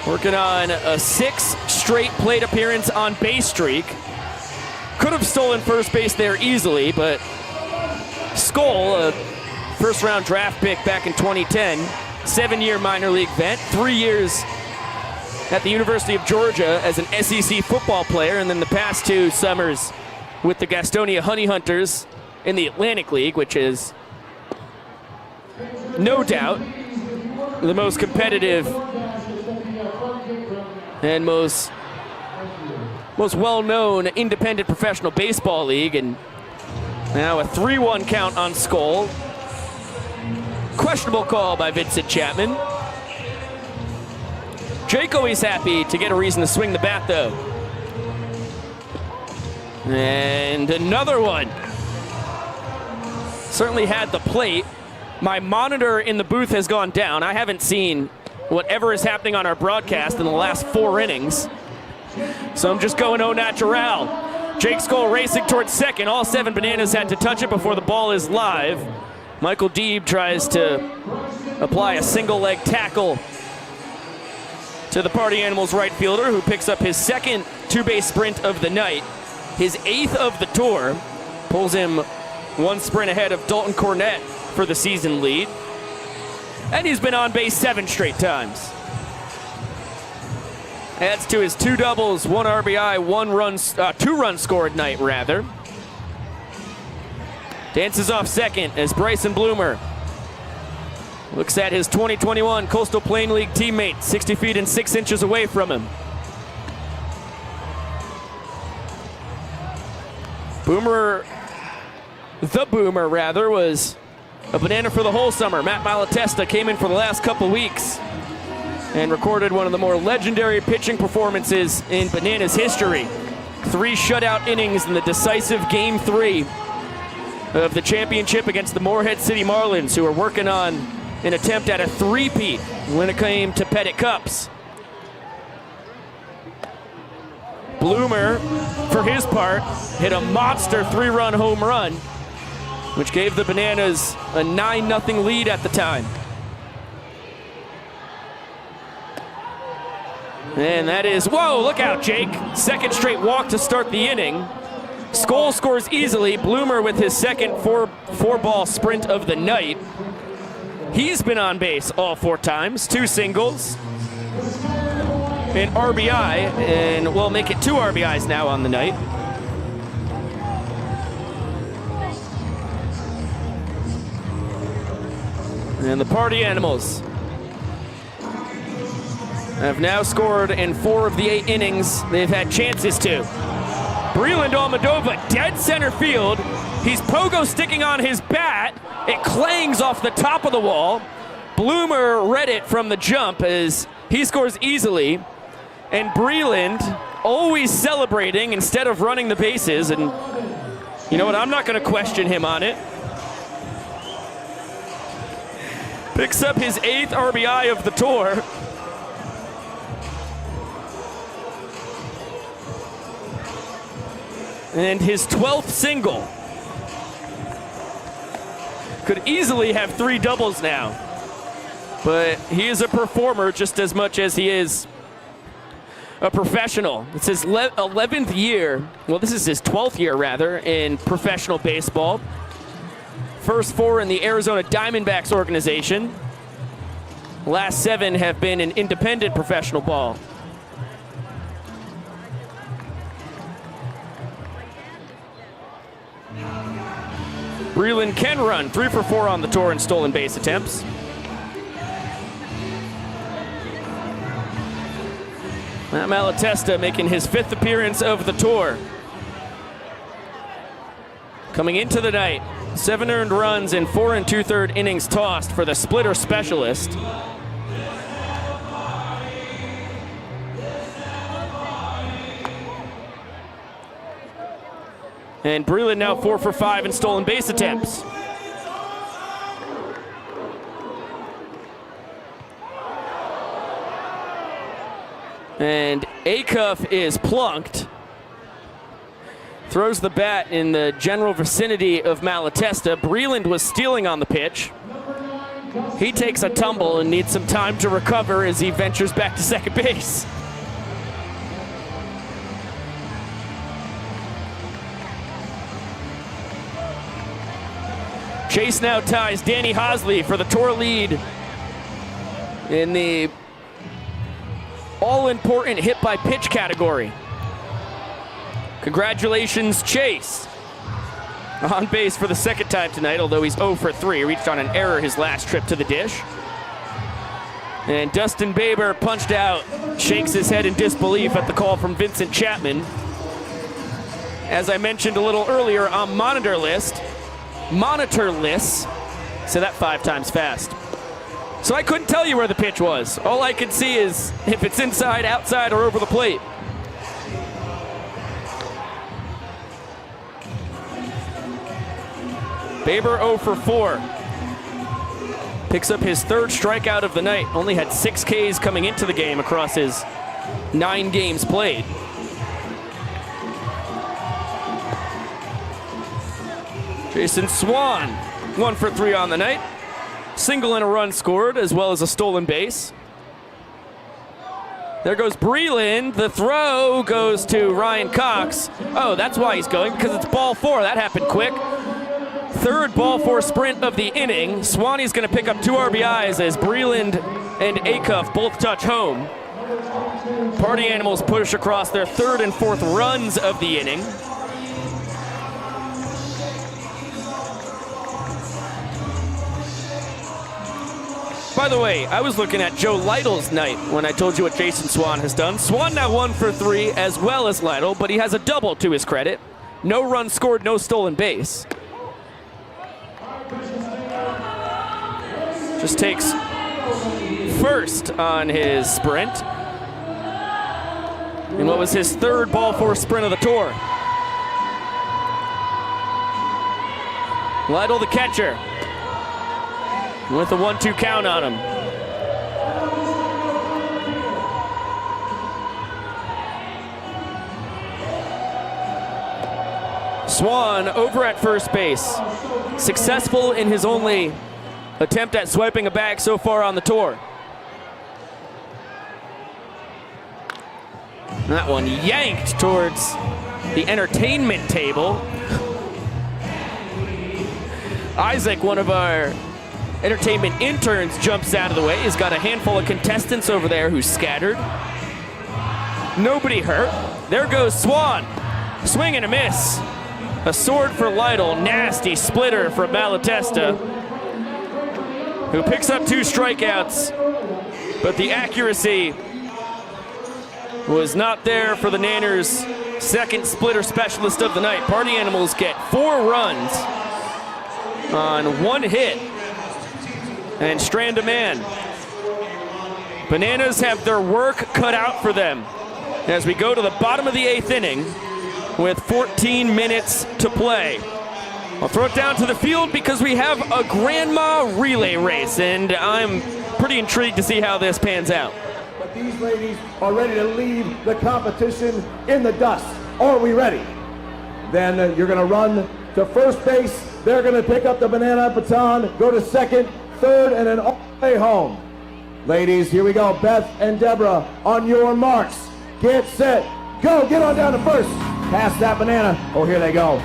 working on a 6 straight plate appearance on base streak. Could have stolen first base there easily, but Skoll, a first-round draft pick back in 2010, 7-year minor league vet, 3 years at the University of Georgia as an SEC football player, and then the past 2 summers with the Gastonia Honey Hunters in the Atlantic League, which is no doubt the most competitive and most well-known independent professional baseball league. And now a 3-1 count on Skoll. Questionable call by Vincent Chapman. Jake always happy to get a reason to swing the bat, though. And another one. Certainly had the plate. My monitor in the booth has gone down. I haven't seen whatever is happening on our broadcast in the last 4 innings. So I'm just going au naturel. Jake Skoll racing towards second. All 7 Bananas had to touch it before the ball is live. Michael Deeb tries to apply a single leg tackle to the party animals right fielder, who picks up his second 2-base sprint of the night. His 8th of the tour, pulls him 1 sprint ahead of Dalton Cornett for the season lead. And he's been on base 7 straight times. Adds to his 2 doubles, 1 RBI, 2 runs scored night rather. Dances off second as Bryson Bloomer looks at his 2021 Coastal Plain League teammate, 60 feet and 6 inches away from him. Boomer, the Boomer rather, was a banana for the whole summer. Matt Malatesta came in for the last couple weeks and recorded one of the more legendary pitching performances in Bananas history. 3 shutout innings in the decisive Game 3 of the championship against the Morehead City Marlins, who are working on an attempt at a three-peat when it came to Pettit Cups. Bloomer, for his part, hit a monster 3-run home run, which gave the Bananas a 9-0 lead at the time. And that is, whoa, look out, Jake. Second straight walk to start the inning. Skoll scores easily. Bloomer with his second four-ball sprint of the night. He's been on base all 4 times, 2 singles, an RBI, and we'll make it 2 RBIs now on the night. And the Party Animals have now scored in 4 of the 8 innings they've had chances to. Breland Almodovar, dead center field. He's pogo sticking on his bat. It clangs off the top of the wall. Bloomer read it from the jump as he scores easily. And Breland always celebrating instead of running the bases. And you know what? I'm not going to question him on it. Picks up his 8th RBI of the tour. And his 12th single. Could easily have 3 doubles now. But he is a performer just as much as he is a professional. It's his 11th year, well, this is his 12th year rather, in professional baseball. First 4 in the Arizona Diamondbacks organization. Last 7 have been in independent professional ball. Breland can run, 3 for 4 on the tour in stolen base attempts. Matt Malatesta making his 5th appearance of the tour. Coming into the night, 7 earned runs in 4 2/3 innings tossed for the splitter specialist. And Breland now 4 for 5 in stolen base attempts. And Acuff is plunked. Throws the bat in the general vicinity of Malatesta. Breland was stealing on the pitch. He takes a tumble and needs some time to recover as he ventures back to second base. Chase now ties Danny Hosley for the tour lead in the all-important hit-by-pitch category. Congratulations, Chase. On base for the 2nd time tonight, although he's 0 for 3. Reached on an error his last trip to the dish. And Dustin Baber punched out, shakes his head in disbelief at the call from Vincent Chapman. As I mentioned a little earlier, on monitor lists, say that 5 times fast. So I couldn't tell you where the pitch was. All I could see is if it's inside, outside, or over the plate. Baber 0 for 4. Picks up his 3rd strikeout of the night. Only had 6 Ks coming into the game across his 9 games played. Jason Swan, 1 for 3 on the night. Single and a run scored, as well as a stolen base. There goes Breland. The throw goes to Ryan Cox. Oh, that's why he's going, because it's ball 4. That happened quick. 3rd ball 4 sprint of the inning. Swanee's going to pick up 2 RBIs as Breland and Acuff both touch home. Party Animals push across their 3rd and 4th runs of the inning. By the way, I was looking at Joe Lytle's night when I told you what Jason Swan has done. Swan now 1 for 3 as well as Lytle, but he has a double to his credit. No runs scored, no stolen base. Just takes first on his sprint. In what was his third ball four sprint of the tour. Lytle, the catcher, with a 1-2 count on him. Swan over at first base. Successful in his only attempt at swiping a bag so far on the tour. That one yanked towards the entertainment table. Isaac, one of our entertainment interns, jumps out of the way. He's got a handful of contestants over there who's scattered. Nobody hurt. There goes Swan. Swing and a miss. A sword for Lytle. Nasty splitter from Malatesta, who picks up 2 strikeouts, but the accuracy was not there for the Nanners' second splitter specialist of the night. Party Animals get 4 runs on 1 hit and strand a man. Bananas have their work cut out for them as we go to the bottom of the 8th inning with 14 minutes to play. I'll throw it down to the field because we have a grandma relay race, and I'm pretty intrigued to see how this pans out. But these ladies are ready to leave the competition in the dust. Are we ready? Then you're going to run to first base. They're going to pick up the banana baton, go to second, third, and then all the way home. Ladies, here we go. Beth and Deborah, on your marks. Get set. Go. Get on down to first. Pass that banana. Oh, here they go.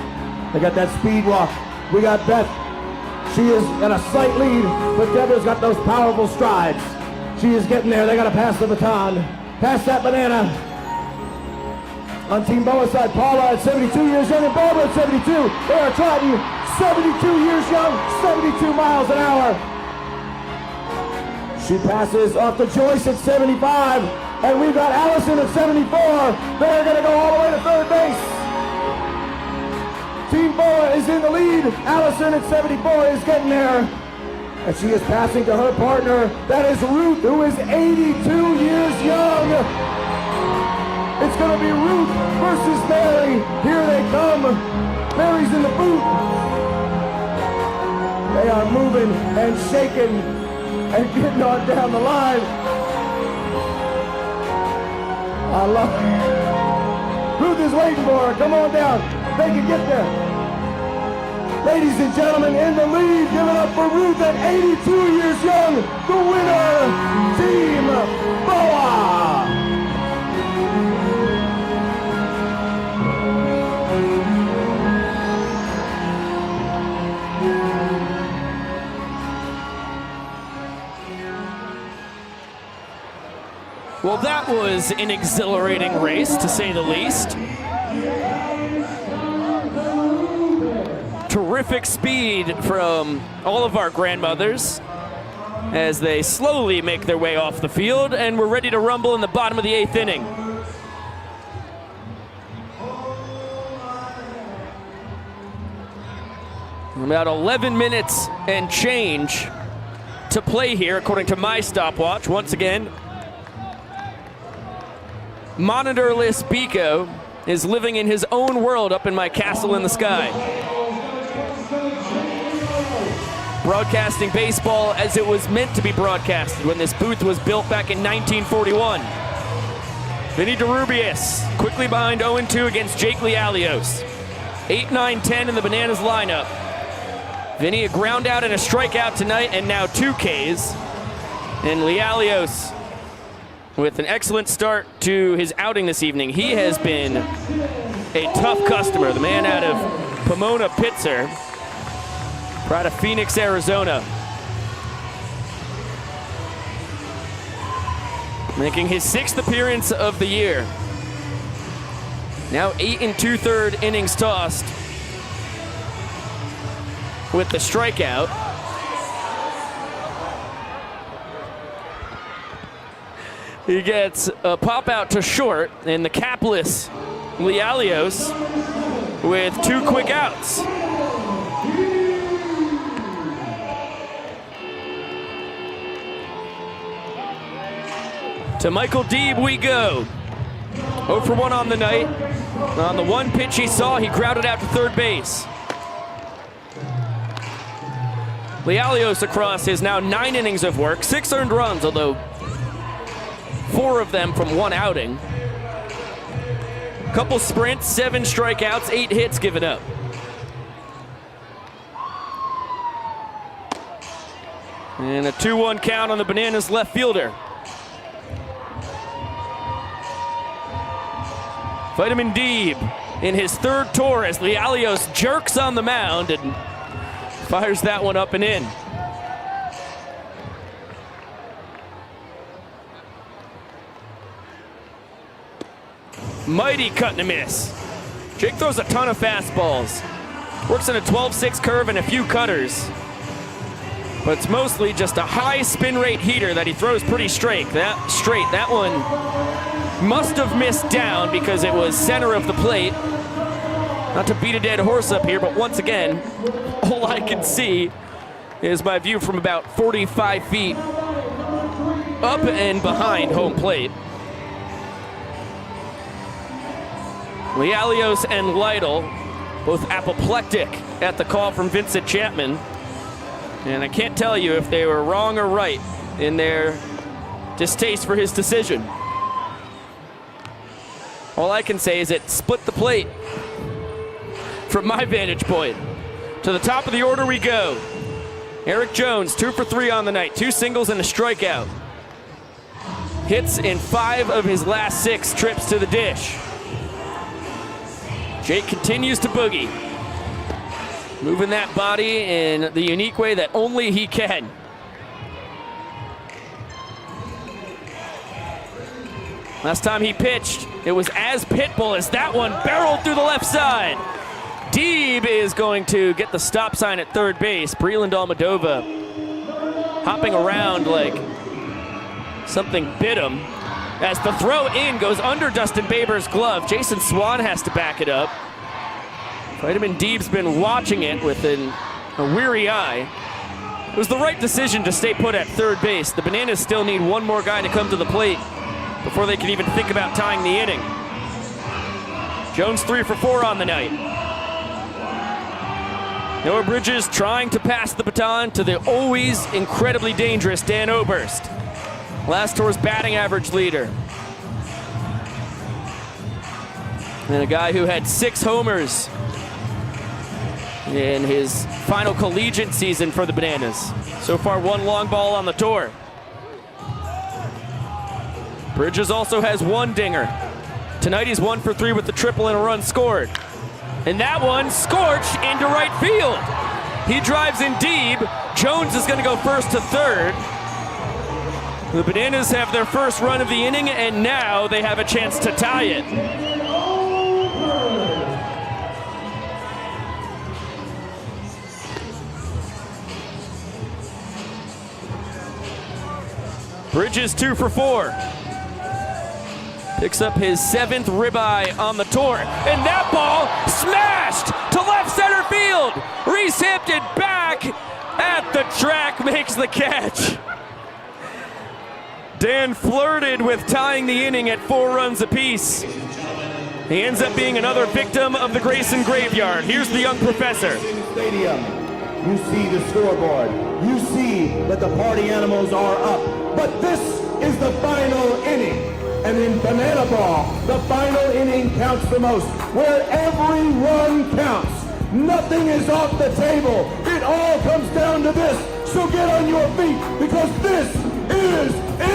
They got that speed walk. We got Beth. She is in a slight lead, but Deborah's got those powerful strides. She is getting there. They got to pass the baton. Pass that banana. On Team Boa's side, Paula at 72 years young and Barbara at 72. They are trotting 72 years young, 72 miles an hour. She passes off to Joyce at 75, and we've got Allison at 74. They're going to go all the way to third base. Team Boa is in the lead. Allison at 74 is getting there. And she is passing to her partner. That is Ruth, who is 82 years young. It's going to be Ruth versus Mary. Here they come. Mary's in the boot. They are moving and shaking and getting on down the line. I love it. Ruth is waiting for her. Come on down. They can get there. Ladies and gentlemen, in the lead, give it up for Ruth at 82 years young, the winner, Team Boa. Well, that was an exhilarating race, to say the least. Terrific speed from all of our grandmothers as they slowly make their way off the field, and we're ready to rumble in the bottom of the 8th inning. About 11 minutes and change to play here, according to my stopwatch. Once again, monitorless Biko is living in his own world up in my castle in the sky. Broadcasting baseball as it was meant to be broadcasted when this booth was built back in 1941. Vinny DeRubius quickly behind 0-2 against Jake Lialios. 8, 9, 10 in the Bananas lineup. Vinny a ground out and a strikeout tonight, and now 2 Ks. And Lialios with an excellent start to his outing this evening. He has been a tough customer. The man out of Pomona Pitzer, right out of Phoenix, Arizona. Making his 6th appearance of the year. Now 8 2/3 innings tossed with the strikeout. He gets a pop out to short, and the capless Lialios with 2 quick outs. To Michael Deeb we go. 0 for 1 on the night. On the one pitch he saw, he grounded out to third base. Lialios across his now 9 innings of work, 6 earned runs, although 4 of them from 1 outing. Couple sprints, 7 strikeouts, 8 hits given up. And a 2-1 count on the Bananas left fielder. Vitamin Deeb in his 3rd tour as Lialios jerks on the mound and fires that one up and in. Mighty cut and a miss. Jake throws a ton of fastballs. Works in a 12-6 curve and a few cutters. But it's mostly just a high spin rate heater that he throws pretty straight. That one must have missed down because it was center of the plate. Not to beat a dead horse up here, but once again, all I can see is my view from about 45 feet up and behind home plate. Lialios and Lytle, both apoplectic at the call from Vincent Chapman. And I can't tell you if they were wrong or right in their distaste for his decision. All I can say is it split the plate from my vantage point. To the top of the order we go. Eric Jones, 2 for 3 on the night, 2 singles and a strikeout. Hits in 5 of his last 6 trips to the dish. Jake continues to boogie. Moving that body in the unique way that only he can. Last time he pitched, it was as pitbull as that one barreled through the left side. Deeb is going to get the stop sign at third base. Breland Almodovar hopping around like something bit him. As the throw in goes under Dustin Baber's glove, Jason Swan has to back it up. Vitamin Deeb's been watching it with a weary eye. It was the right decision to stay put at third base. The Bananas still need one more guy to come to the plate before they can even think about tying the inning. Jones 3 for 4 on the night. Noah Bridges trying to pass the baton to the always incredibly dangerous Dan Oberst, last tour's batting average leader. And a guy who had 6 homers in his final collegiate season for the Bananas. So far, 1 long ball on the tour. Bridges also has 1 dinger. Tonight he's 1 for 3 with the triple and a run scored. And that one scorched into right field. He drives in Deeb. Jones is going to go first to third. The Bananas have their first run of the inning, and now they have a chance to tie it. Bridges 2 for 4. Picks up his 7th ribeye on the tour. And that ball smashed to left center field. Reese Hampton back at the track makes the catch. Dan flirted with tying the inning at 4 runs apiece. He ends up being another victim of the Grayson graveyard. Here's the young professor. Stadium. You see the scoreboard. You see that the party animals are up. But this is the final inning. And in banana ball, the final inning counts the most, where every run counts. Nothing is off the table. It all comes down to this. So get on your feet, because this is it!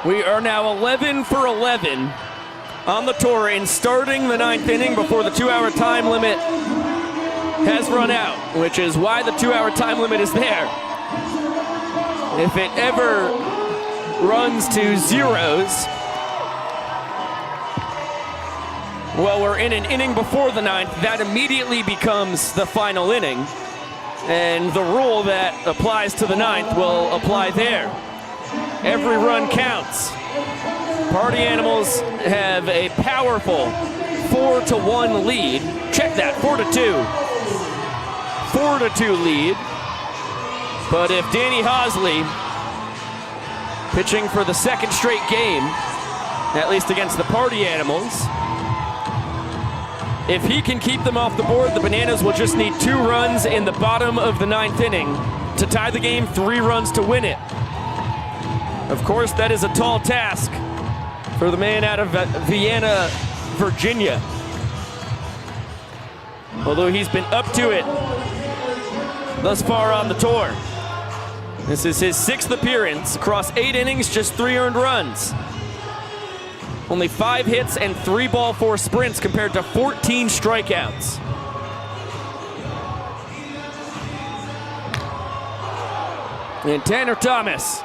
We are now 11 for 11 on the tour in starting the 9th inning before the 2-hour time limit has run out, which is why the 2-hour time limit is there. If it ever runs to zeros, well, we're in an inning before the 9th. That immediately becomes the final inning. And the rule that applies to the 9th will apply there. Every run counts. Party Animals have a powerful 4-1 lead. Check that, 4-2. 4-2 lead. But if Danny Hosley, pitching for the second straight game, at least against the Party Animals, if he can keep them off the board, the Bananas will just need 2 runs in the bottom of the 9th inning to tie the game, 3 runs to win it. Of course, that is a tall task for the man out of Vienna, Virginia. Although he's been up to it thus far on the tour. This is his 6th appearance across 8 innings, just 3 earned runs. Only 5 hits and 3 ball 4 sprints compared to 14 strikeouts. And Tanner Thomas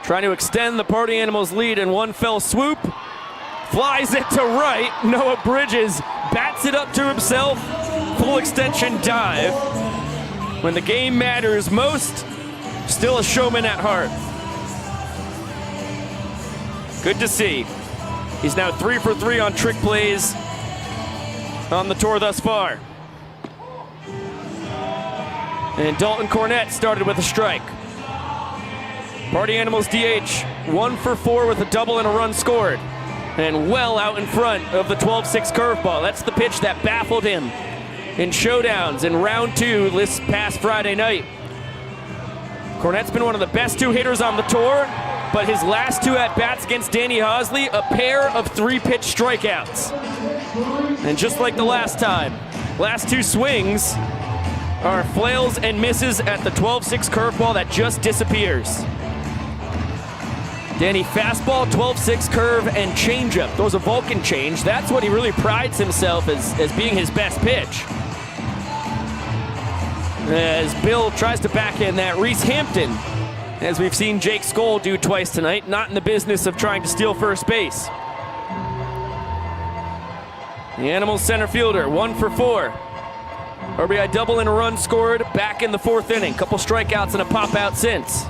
trying to extend the Party Animals lead in one fell swoop. Flies it to right. Noah Bridges bats it up to himself. Full extension dive. When the game matters most, still a showman at heart. Good to see. He's now 3 for 3 on trick plays on the tour thus far. And Dalton Cornett started with a strike. Party Animals DH, 1 for 4 with a double and a run scored. And well out in front of the 12-6 curveball. That's the pitch that baffled him in showdowns in round 2 this past Friday night. Cornett's been one of the best 2 hitters on the tour, but his last 2 at-bats against Danny Hosley, a pair of 3-pitch strikeouts. And just like the last time, last 2 swings are flails and misses at the 12-6 curveball that just disappears. Danny fastball, 12-6 curve, and changeup. Throws a Vulcan change. That's what he really prides himself as being his best pitch. As Bill tries to backhand that, Reese Hampton, as we've seen Jake Skoll do twice tonight, not in the business of trying to steal first base. The Animals center fielder, 1 for 4. RBI double and a run scored back in the 4th inning. Couple strikeouts and a pop out since.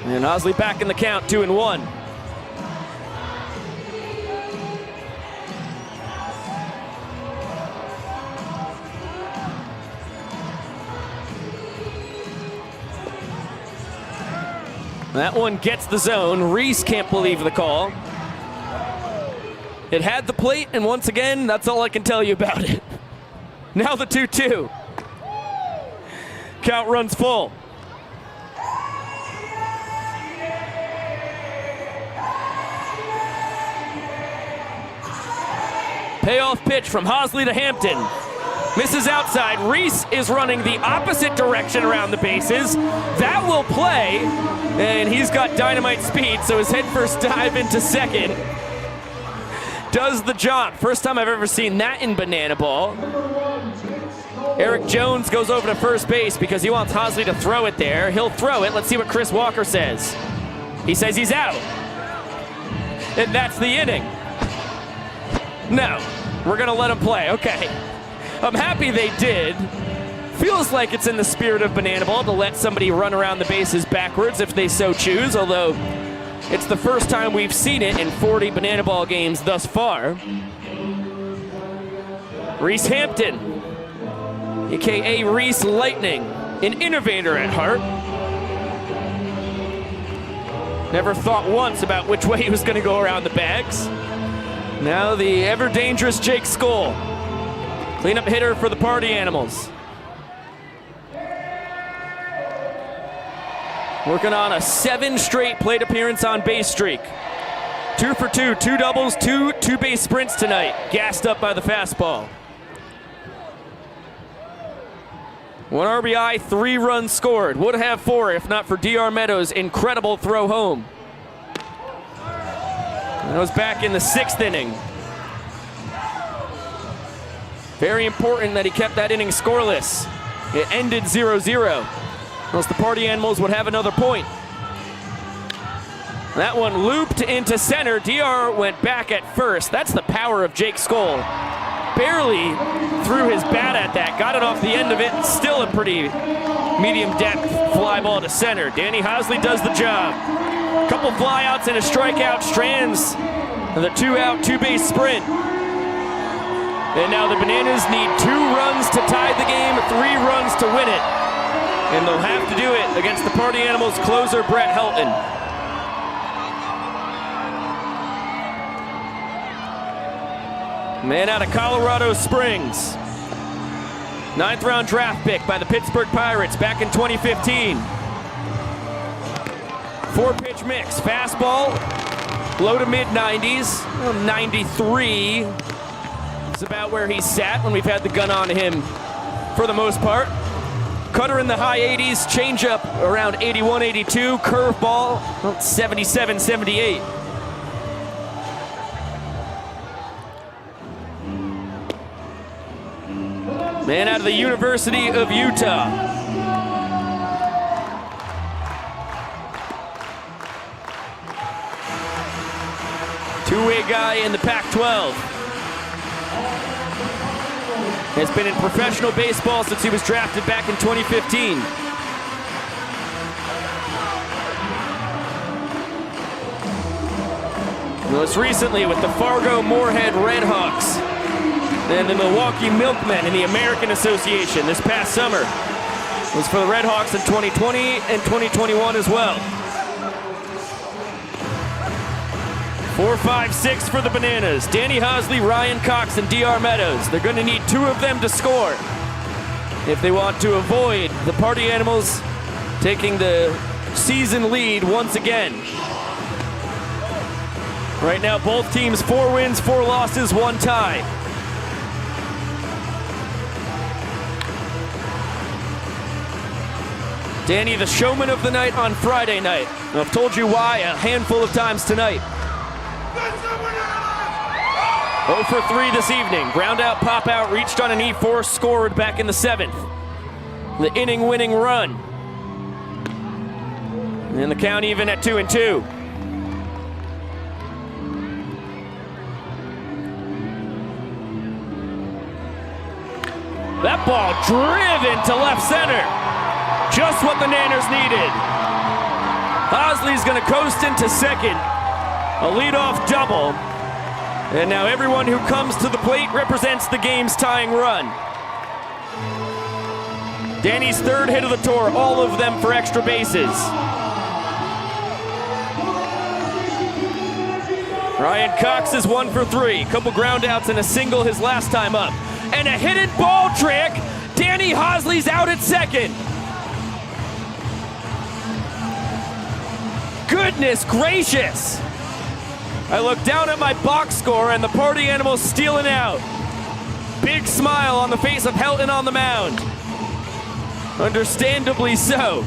And Hosley back in the count, 2-1. That one gets the zone. Reese can't believe the call. It had the plate, and once again, that's all I can tell you about it. Now the 2-2. Count runs full. Payoff pitch from Hosley to Hampton. Misses outside. Reese is running the opposite direction around the bases. That will play, and he's got dynamite speed, so his head first dive into second does the job. First time I've ever seen that in banana ball. Eric Jones goes over to first base because he wants Hosley to throw it there. He'll throw it. Let's see what Chris Walker says. He says he's out. And that's the inning. No, we're gonna let him play. Okay. I'm happy they did. Feels like it's in the spirit of banana ball to let somebody run around the bases backwards if they so choose, although it's the first time we've seen it in 40 banana ball games thus far. Reese Hampton, AKA Reese Lightning, an innovator at heart. Never thought once about which way he was gonna go around the bags. Now the ever-dangerous Jake Skoll, cleanup hitter for the Party Animals. Working on a 7 straight plate appearance on base streak. 2 for 2, 2 doubles, 2 two-base sprints tonight, gassed up by the fastball. 1 RBI, 3 runs scored. Would have 4 if not for DR Meadows' incredible throw home. That was back in the 6th inning. Very important that he kept that inning scoreless. It ended 0-0. Else the Party Animals would have another point. That one looped into center. DR went back at first. That's the power of Jake Skoll. barely threw his bat at that. Got it off the end of it. Still a pretty medium depth fly ball to center. Danny Hosley does the job. Couple flyouts and a strikeout strands the 2-out, 2-base sprint. And now the Bananas need 2 runs to tie the game, 3 runs to win it. And they'll have to do it against the Party Animals closer, Brett Helton. Man out of Colorado Springs. 9th round draft pick by the Pittsburgh Pirates back in 2015. 4-pitch mix, fastball, low to mid 90s, 93 is about where he's sat when we've had the gun on him for the most part. Cutter in the high 80s, changeup around 81, 82, curveball 77, 78. Man out of the University of Utah. Two-way guy in the Pac-12. Has been in professional baseball since he was drafted back in 2015. Most recently with the Fargo Moorhead Redhawks and the Milwaukee Milkmen in the American Association this past summer. It was for the Redhawks in 2020 and 2021 as well. 4, 5, 6 for the Bananas. Danny Hosley, Ryan Cox, and D.R. Meadows. They're going to need 2 of them to score if they want to avoid the Party Animals taking the season lead once again. Right now, both teams 4 wins, 4 losses, 1 tie. Danny, the showman of the night on Friday night. I've told you why a handful of times tonight. 0 for 3 this evening. Ground out, pop out, reached on an E4, scored back in the 7th. The inning-winning run. And the count even at 2-2. That ball driven to left center. Just what the Nanners needed. Hosley's going to coast into second. A leadoff double. And now everyone who comes to the plate represents the game's tying run. Danny's 3rd hit of the tour, all of them for extra bases. Ryan Cox is 1 for 3. Couple ground outs and a single his last time up. And a hidden ball trick. Danny Hosley's out at second. Goodness gracious. I look down at my box score and the Party Animals stealing out. Big smile on the face of Helton on the mound. Understandably so.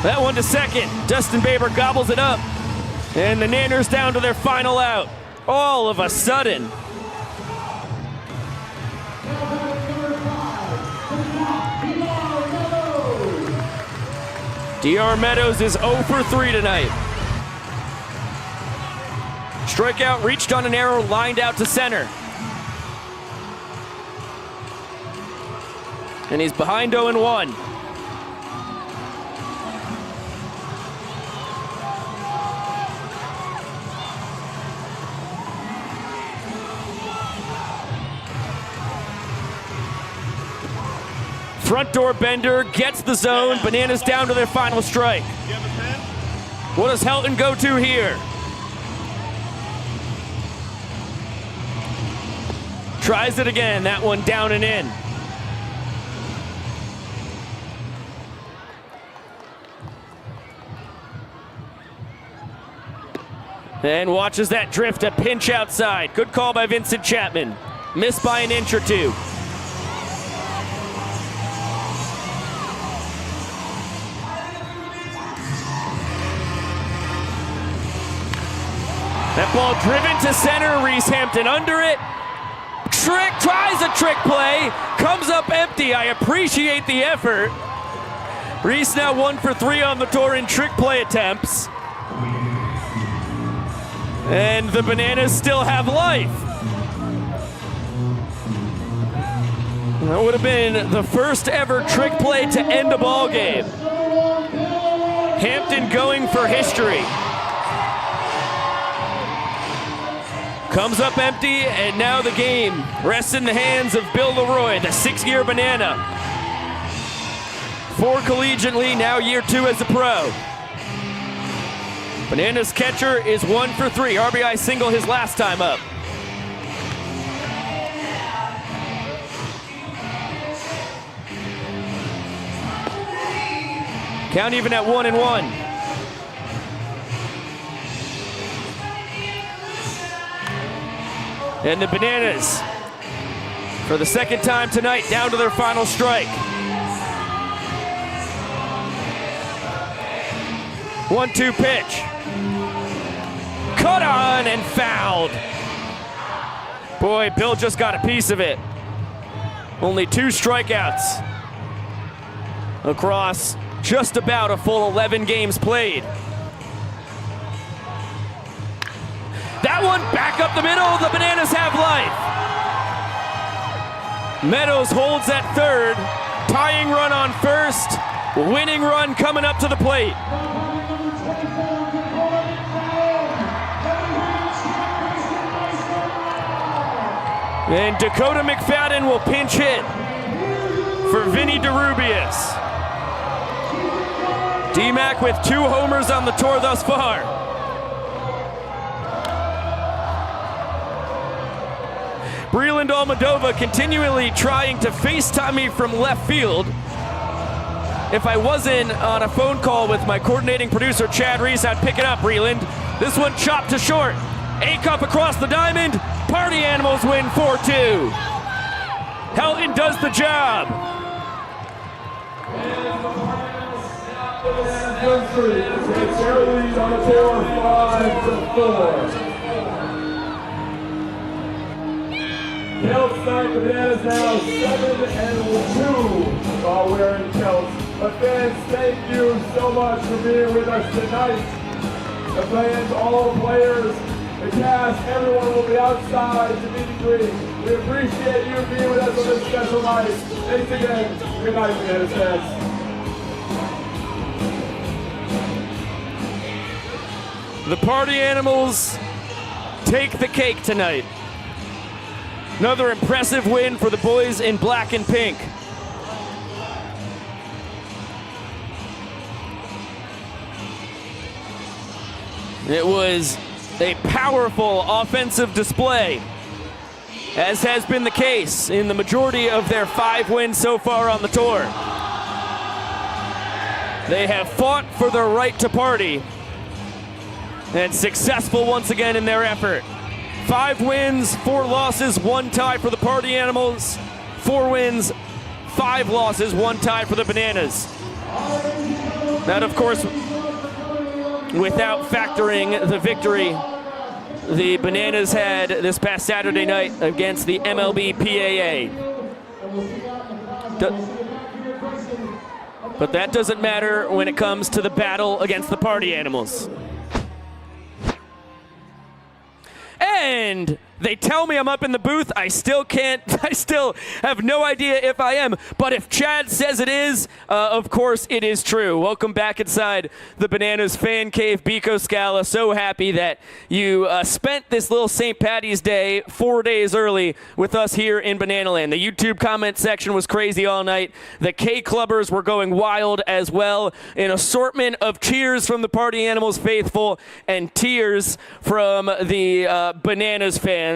That one to second. Dustin Baber gobbles it up. And the Nanners down to their final out. All of a sudden. D.R. Meadows is 0 for 3 tonight. Strikeout, reached on an arrow, lined out to center. And he's behind 0-1. Front door bender, gets the zone. Bananas down to their final strike. What does Helton go to here? Tries it again, that one down and in. And watches that drift, a pinch outside. Good call by Vincent Chapman. Missed by an inch or two. That ball driven to center, Reese Hampton under it. Tries a trick play, comes up empty. I appreciate the effort. Reese now 1 for 3 on the tour in trick play attempts. And the Bananas still have life. That would have been the first ever trick play to end a ball game. Hampton going for history. Comes up empty, and now the game rests in the hands of Bill Leroy, the 6-year Banana. 4 collegiately, now year 2 as a pro. Bananas catcher is 1 for 3. RBI single his last time up. Count even at 1-1. And the Bananas, for the second time tonight, down to their final strike. 1-2 pitch. Cut on and fouled. Boy, Bill just got a piece of it. Only 2 strikeouts across just about a full 11 games played. That one back up the middle. The Bananas have life. Meadows holds at third. Tying run on first. Winning run coming up to the plate. And Dakota McFadden will pinch hit for Vinny DeRubius. D-Mac with 2 homers on the tour thus far. Breland Almodovar continually trying to FaceTime me from left field. If I wasn't on a phone call with my coordinating producer, Chad Reese, I'd pick it up, Breland. This one chopped to short. A-cup across the diamond. Party Animals win 4-2. Helton does the job. It's their lead on the tour 5-4. Kilts tonight, the Bananas now 7-2 while wearing kilts. But fans, thank you so much for being with us tonight. The fans, all the players, the cast, everyone will be outside to meet and greet. We appreciate you being with us on this special night. Thanks again. Good night, Bananas fans. The Party Animals take the cake tonight. Another impressive win for the boys in black and pink. It was a powerful offensive display, as has been the case in the majority of their 5 wins so far on the tour. They have fought for their right to party and successful once again in their effort. 5 wins, 4 losses, 1 tie for the Party Animals. 4 wins, 5 losses, 1 tie for the Bananas. That, of course, without factoring the victory the Bananas had this past Saturday night against the MLB PAA. But that doesn't matter when it comes to the battle against the Party Animals. And they tell me I'm up in the booth. I still have no idea if I am. But if Chad says it is, of course it is true. Welcome back inside the Bananas Fan Cave, Bico Scala. So happy that you spent this little St. Paddy's Day 4 days early with us here in Bananaland. The YouTube comment section was crazy all night. The K-Clubbers were going wild as well. An assortment of cheers from the Party Animals faithful and tears from the Bananas fans.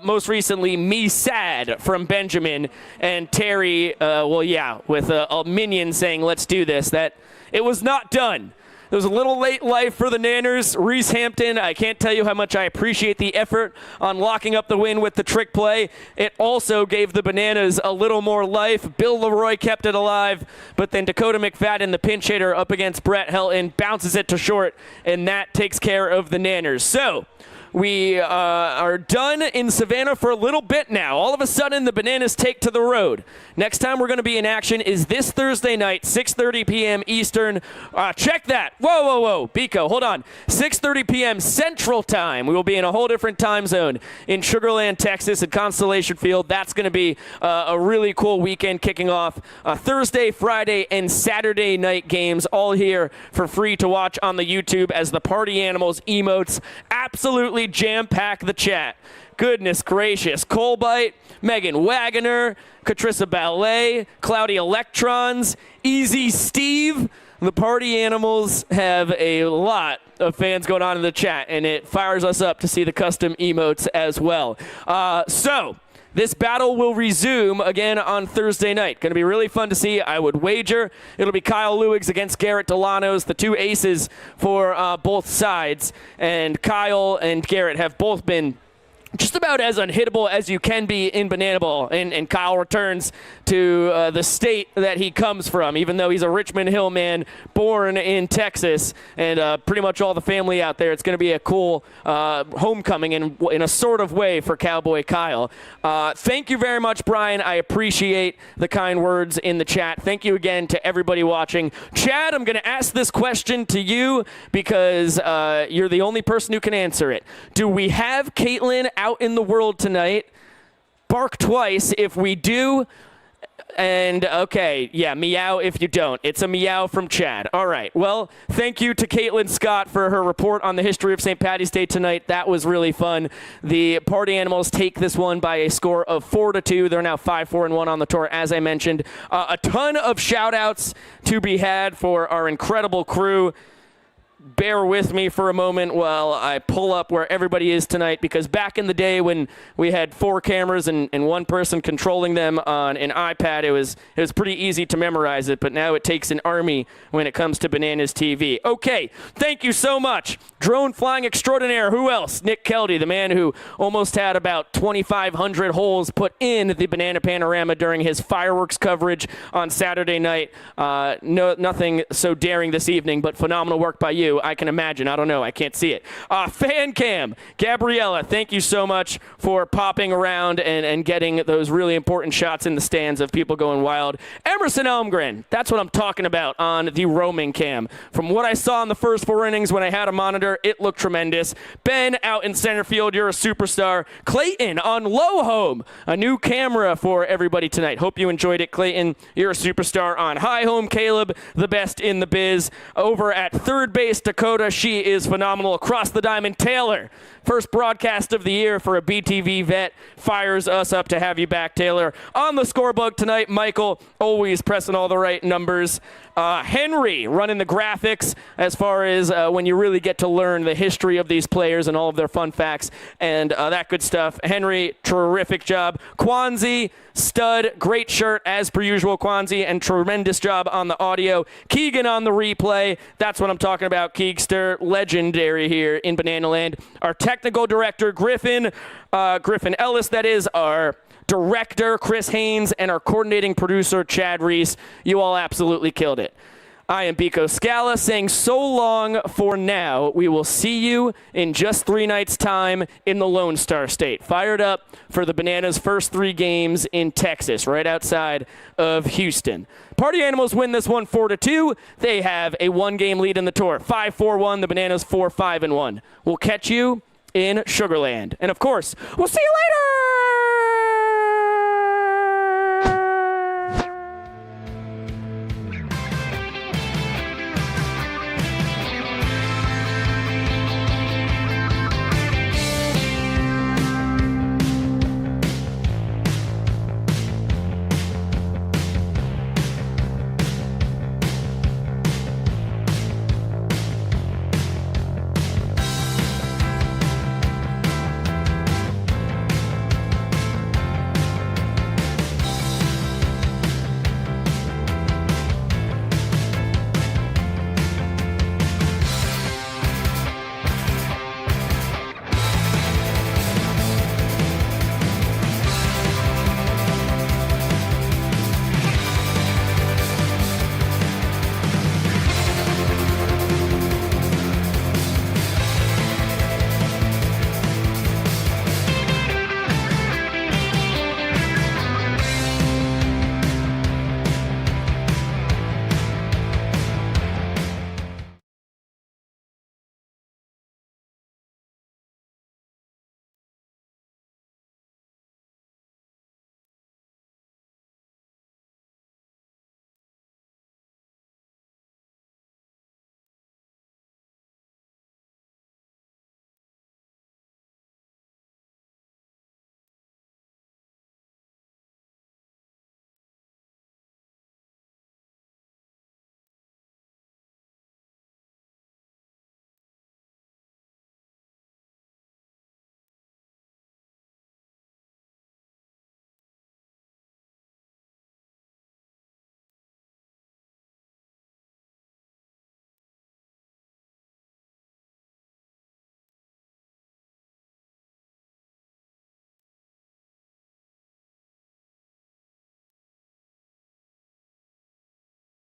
Most recently, Me Sad from Benjamin and Terry, with a minion saying, let's do this. That it was not done. It was a little late life for the Nanners. Reese Hampton, I can't tell you how much I appreciate the effort on locking up the win with the trick play. It also gave the Bananas a little more life. Bill Leroy kept it alive, but then Dakota McFadden, the pinch hitter up against Brett Helton, bounces it to short, and that takes care of the Nanners. So, we are done in Savannah for a little bit now. All of a sudden, the Bananas take to the road. Next time we're going to be in action is this Thursday night, 6:30 p.m. Eastern. Check that. Whoa. Biko, hold on. 6:30 p.m. Central Time. We will be in a whole different time zone in Sugar Land, Texas at Constellation Field. That's going to be a really cool weekend kicking off Thursday, Friday, and Saturday night games all here for free to watch on the YouTube as the Party Animals emotes absolutely jam-pack the chat. Goodness gracious. Colbite, Megan Wagoner, Catrissa Ballet, Cloudy Electrons, Easy Steve. The Party Animals have a lot of fans going on in the chat, and it fires us up to see the custom emotes as well. So this battle will resume again on Thursday night. Going to be really fun to see. I would wager it'll be Kyle Lewigs against Garrett Delanos, the two aces for both sides. And Kyle and Garrett have both been just about as unhittable as you can be in Banana Ball. And Kyle returns to the state that he comes from, even though he's a Richmond Hill man born in Texas, and pretty much all the family out there. It's going to be a cool homecoming in a sort of way for Cowboy Kyle. Thank you very much, Brian. I appreciate the kind words in the chat. Thank you again to everybody watching. Chad, I'm going to ask this question to you because you're the only person who can answer it. Do we have Caitlin out in the world tonight? Bark twice if we do. And okay, yeah, meow if you don't. It's a meow from Chad. All right. Well, thank you to Caitlin Scott for her report on the history of St. Paddy's Day tonight. That was really fun. The Party Animals take this one by a score of 4-2. They're now 5-4-1 on the tour, as I mentioned. A ton of shout-outs to be had for our incredible crew. Bear with me for a moment while I pull up where everybody is tonight, because back in the day when we had 4 cameras and one person controlling them on an iPad, it was pretty easy to memorize it, but now it takes an army when it comes to Bananas TV. Okay, thank you so much. Drone flying extraordinaire. Who else? Nick Keldy, the man who almost had about 2,500 holes put in the Banana Panorama during his fireworks coverage on Saturday night. Nothing so daring this evening, but phenomenal work by you. I can imagine. I don't know. I can't see it. Fan cam. Gabriella, thank you so much for popping around and getting those really important shots in the stands of people going wild. Emerson Elmgren, that's what I'm talking about on the roaming cam. From what I saw in the first 4 innings when I had a monitor, it looked tremendous. Ben out in center field, you're a superstar. Clayton on low home, a new camera for everybody tonight. Hope you enjoyed it, Clayton. You're a superstar on high home. Caleb, the best in the biz. Over at third base, Dakota, she is phenomenal. Across the diamond, Taylor. First broadcast of the year for a BTV vet. Fires us up to have you back, Taylor. On the scorebook tonight, Michael, always pressing all the right numbers. Henry running the graphics as far as when you really get to learn the history of these players and all of their fun facts and that good stuff. Henry, terrific job. Kwanzi, stud, great shirt as per usual, Kwanzi, and tremendous job on the audio. Keegan on the replay. That's what I'm talking about. Keegster, legendary here in Banana Land. Our technical director, Griffin Ellis, that is, our director, Chris Haynes, and our coordinating producer, Chad Reese. You all absolutely killed it. I am Biko Scala saying so long for now. We will see you in just 3 nights' time in the Lone Star State. Fired up for the Bananas' first 3 games in Texas, right outside of Houston. Party Animals win this one 4-2. They have a 1-game lead in the tour. 5-4-1. The Bananas 4-5-1. We'll catch you in Sugar Land. And of course, we'll see you later!